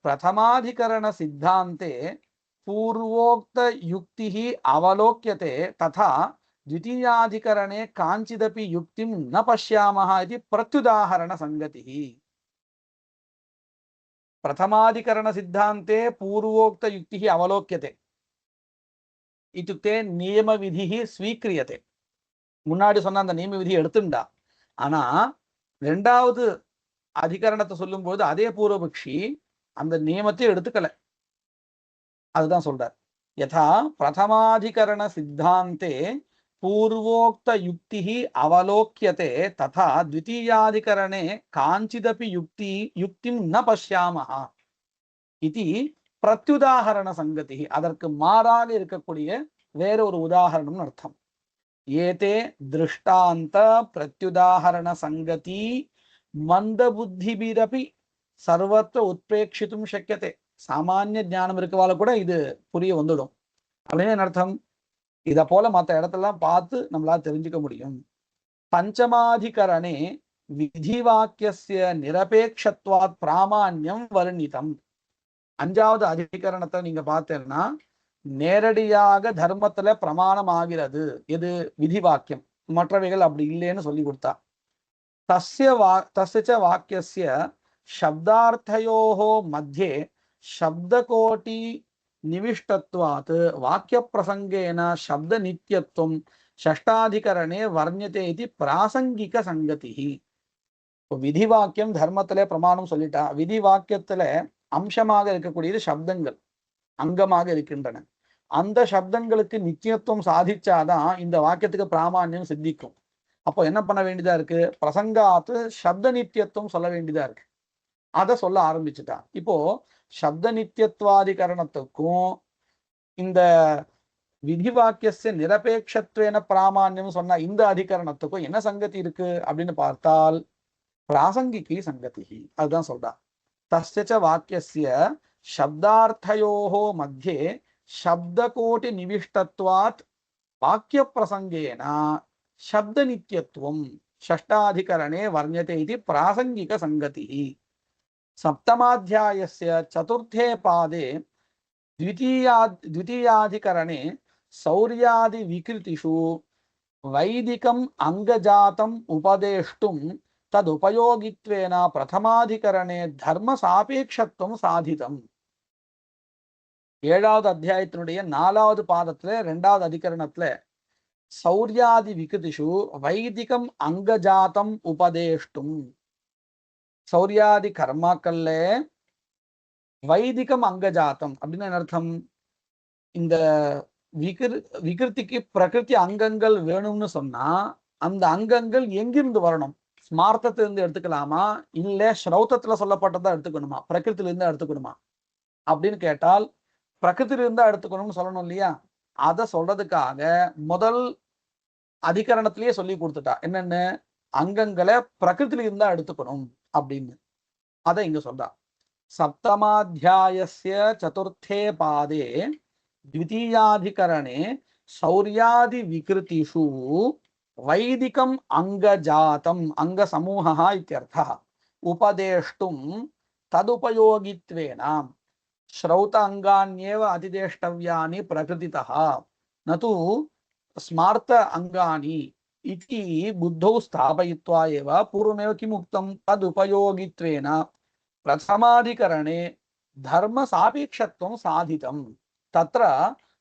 प्रथमाधिकरण सिद्धान्ते पूर्वोक्त युक्तिः अवलोक्यते, तथा द्वितीयाधिकरणे कांचिदपि युक्तिं न पश्यामः इति प्रत्युदाहरण संगतिः। प्रथमाधिकरण सिद्धान्ते पूर्वोक्त युक्तिः अवलोक्यते इत्युक्ते नियम विधिः स्वीक्रियते। முன்னாடி சொன்ன அந்த நியம விதியை எடுத்துண்டா. ஆனா ரெண்டாவது அதிகரணத்தை சொல்லும்போது அதே பூர்வபக்ஷி அந்த நியமத்தை எடுத்துக்கல. அதுதான் சொல்றார். யதா பிரதமாதிகரண சித்தாந்தே பூர்வோக்த யுக்திஹி அவலோக்யதே ததா த்விதீயாதிகரணே காஞ்சிதபி யுக்திம் ந பஷ்யாமஹ இதி பிரத்யுதாகரண சங்கதி. அதற்கு மாறாக இருக்கக்கூடிய வேற ஒரு உதாரணம் அர்த்தம். ஏதே திருஷ்டாந்த பிரத்யுதாகரண சங்கதி மந்த புத்திபிரபி சர்வத்திர உத்பிரேக்ஷித்தும் சக்கியதே. சாமானிய ஞானம் இருக்கவால கூட இது புரிய வந்துடும். அப்படின்னு என்ன அர்த்தம்? இத போல மற்ற இடத்தெல்லாம் பார்த்து நம்மளால தெரிஞ்சுக்க முடியும். பஞ்சமாதிகரணே விதி வாக்கிய நிரபேட்சத்வாத் பிராமான்யம் வர்ணிதம். அஞ்சாவது அதிகரணத்தை நீங்க பார்த்தேன்னா நேரடியாக தர்மத்துல பிரமாணம் ஆகிறது எது? விதி வாக்கியம். மற்றவைகள் அப்படி இல்லைன்னு சொல்லி கொடுத்தா. தஸ்ய வாக்கியஸ்ய சப்தார்த்தயோஹோ மத்தியே சப்தகோட்டி நிவிஷ்டத்வாத் வாக்கிய பிரசங்கேன சப்த நித்தியத்துவம் ஷஷ்டாதிகரணே வர்ணியதே இது பிராசங்கிக சங்கதி. விதி வாக்கியம் தர்மத்திலே பிரமாணம் சொல்லிட்டா. விதி வாக்கியத்துல அம்சமாக இருக்கக்கூடியது சப்தங்கள் அங்கமாக இருக்கின்றன. அந்த சப்தங்களுக்கு நிச்சயத்துவம் சாதிச்சாதான் இந்த வாக்கியத்துக்கு பிராமான்யம் சித்திக்கும். அப்போ என்ன பண்ண வேண்டியதா இருக்கு? பிரசங்காத்து சப்த நித்தியத்துவம் சொல்ல வேண்டியதா இருக்கு. அதை சொல்ல ஆரம்பிச்சுட்டா. இப்போ சப்த நித்தியத்துவாதிகரணத்துக்கும் இந்த விதி வாக்கிய நிரபேட்சத்துவேன பிராமான்யம் சொன்ன இந்த அதிகரணத்துக்கும் என்ன சங்கதி இருக்கு அப்படின்னு பார்த்தால் பிராசங்கிகி சங்கதி. அதுதான் சொல்றா. தஸ்ய வாக்கியஸ்ய சப்தார்த்தயோஹோ மத்தியே சப்தகோட்டி நிவிஷ்டத்வாத் வாக்கிய பிரசங்கேன சப்த நித்தியத்துவம் ஷஷ்டாதிகரணே வர்ணியதே இது பிராசங்கிக சங்கதி. சப்தமாத்தியாயஸ்ய சதுர்த்தே பாதே द्वितीयाधिकरणे सौर्यादि विकृतिषु वैदिकम् अंगजातम् उपदेष्टुं तदुपयोगित्वेन प्रथमाधिकरणे धर्म सापेक्षत्वं साधितम्. ஏழாவது அத்தியாயத்தினுடைய 4வது பாதத்துல 2வது அதிகரணத்துல சௌர்யாதி விகிருதிஷு வைதிகம் அங்கஜாத்தம் உபதேஷ்டும். சௌர்யாதி கர்மாக்கள்ல வைதிகம் அங்கஜாத்தம் அப்படின்னு என்ன அர்த்தம்? இந்த விகிருதிக்கு பிரகிருதி அங்கங்கள் வேணும்னு சொன்னா அந்த அங்கங்கள் எங்கிருந்து வரணும்? ஸ்மார்த்தத்திலிருந்து எடுத்துக்கலாமா, இல்ல ஸ்ரௌத்தத்துல சொல்லப்பட்டதா எடுத்துக்கணுமா, பிரகிருத்திலிருந்து எடுத்துக்கணுமா அப்படின்னு கேட்டால் பிரகிருத்திலிருந்து எடுத்துக்கணும்னு சொல்லணும் இல்லையா? அதை சொல்றதுக்காக முதல் அதிகரணத்திலேயே சொல்லி கொடுத்துட்டா. என்னன்னு? அங்கங்களை பிரகிருத்திலிருந்து எடுத்துக்கணும் அப்படின்னு. அதை இங்க சொல்றா. सप्तमाध्यायस्य चतुर्थे पादे द्वितीयाधिकरणे सौर्यादि विकृतिषु वैदिकम् अंगजातम् अंगसमूहः इत्यर्थः उपदेष्टुं तदुपयोगित्वेन श्रौत अंगान्येव अतिदेष्टव्यानि प्रकृतितः न तु स्मार्त अंगानि इति बुद्धौ स्थापयित्वा एव पूर्वमेव किम् उक्तं? तदुपयोगित्वेन प्रथमाधिकरणे धर्म सापेक्षत्वं साधितं. तत्र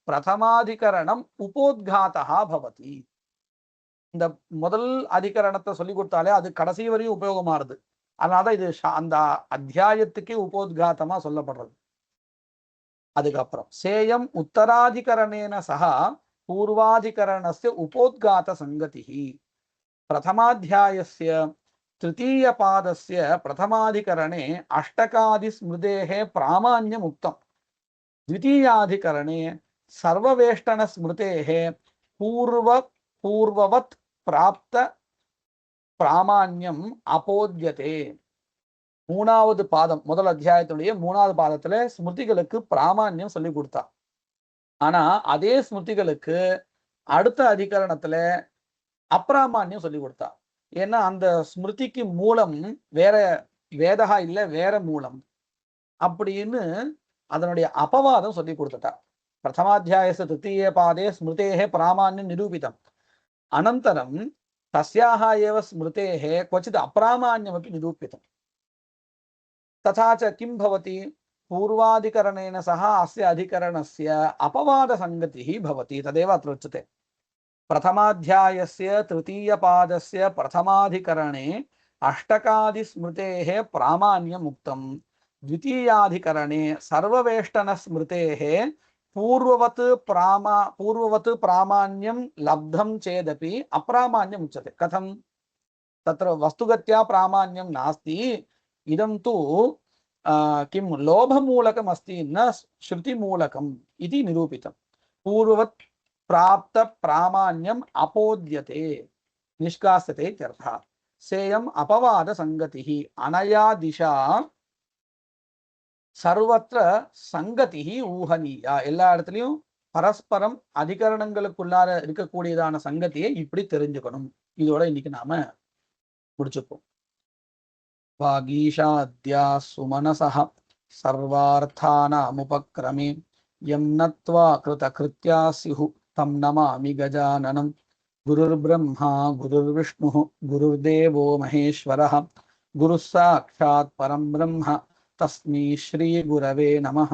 प्रथमाधिकरणம் உபோத்காதः भवति. இந்த முதல் அதிகரணத்தை சொல்லி கொடுத்தாலே அது கடைசி வரையும் உபயோகமாறுது. அதனால இது அந்த அத்தியாயத்துக்கே உபோத்காதமா சொல்லப்படுறது. அதுக்கப்புறம் சேயம் உத்தராதிகரணேன சக பூர்வாதிகரணஸ்ய உபோத்காத சங்கதிஹி. प्रथमाध्यायस्य तृतीय पादस्य प्रथमाधिकरणे अष्टकादि स्मृतेः प्रामाण्यम् उक्तम्. द्वितीयाधिकरणे सर्ववेष्टन स्मृतेः पूर्ववत् प्राप्त प्रामाण्यम् अपोद्यते. மூணாவது பாதம் முதல் அத்தியாயத்துடைய 3வது பாதத்துல ஸ்மிருதிகளுக்கு பிராமான்யம் சொல்லி கொடுத்தா. ஆனா அதே ஸ்மிருதிகளுக்கு அடுத்த அதிகரணத்துல அப்பிராமான்யம் சொல்லி கொடுத்தா. ஏன்னா அந்த ஸ்மிருதிக்கு மூலம் வேற வேதகா இல்ல, வேற மூலம் அப்படின்னு அதனுடைய அபவாதம் சொல்லி கொடுத்துட்டா. பிரதமாத்தியாயஸ்ய तृतीये पादे स्मृतेः प्रामाण्यं निरूपितम्. अनन्तरं तस्याः एव स्मृतेः क्वचित् अप्रामाण्यमपि निरूपितम्. तथा च किं भवति? पूर्वाधिकरणेन सह अस्य अधिकरणस्य अपवादसङ्गतिः भवति. तदेव अत्र उच्यते. प्रथमाध्यायस्य तृतीयपादस्य प्रथमाधिकरणे अष्टकादि स्मृतेः प्रामाण्यम् उक्तम्. द्वितीयाधिकरणे सर्ववेष्टनस्मृतेः पूर्ववत् प्रामाण्यं लब्धं चेदपि अप्रामाण्यम् उच्यते। कथं? तत्र वस्तुगत्या प्रामाण्यं नास्ति, इदं तु किं लोभमूलकम् अस्ति, न श्रुतिमूलकम् इति निरूपितम्। पूर्ववत् प्राप्त प्रामाण्यम् अपोद्यते, निष्कास्यते इत्यर्थः। सेयम् अपवाद संगतिः। अनया दिशा सर्वत्र संगतिः ஊகனீயா. எல்லா இடத்துலயும் பரஸ்பரம் அதிகரணங்களுக்குள்ளார இருக்கக்கூடியதான சங்கதியை இப்படி தெரிஞ்சுக்கணும். இதோட இன்னைக்கு நாம முடிச்சுப்போம். வாகீஷாத்யா சுமனசஹ சர்வார்த்தானாமுபக்ரமே யம் நத்வா கிருதகிருத்யா ஸ்யுஹு தம் நமாமி கஜானனம். குருர்பிரம்மா குருர்விஷ்ணுः குருர்தேவோ மகேஸ்வரः குருः சாக்ஷாத் பரம் பிரம்ம தஸ்மை ஸ்ரீ குரவே நமः.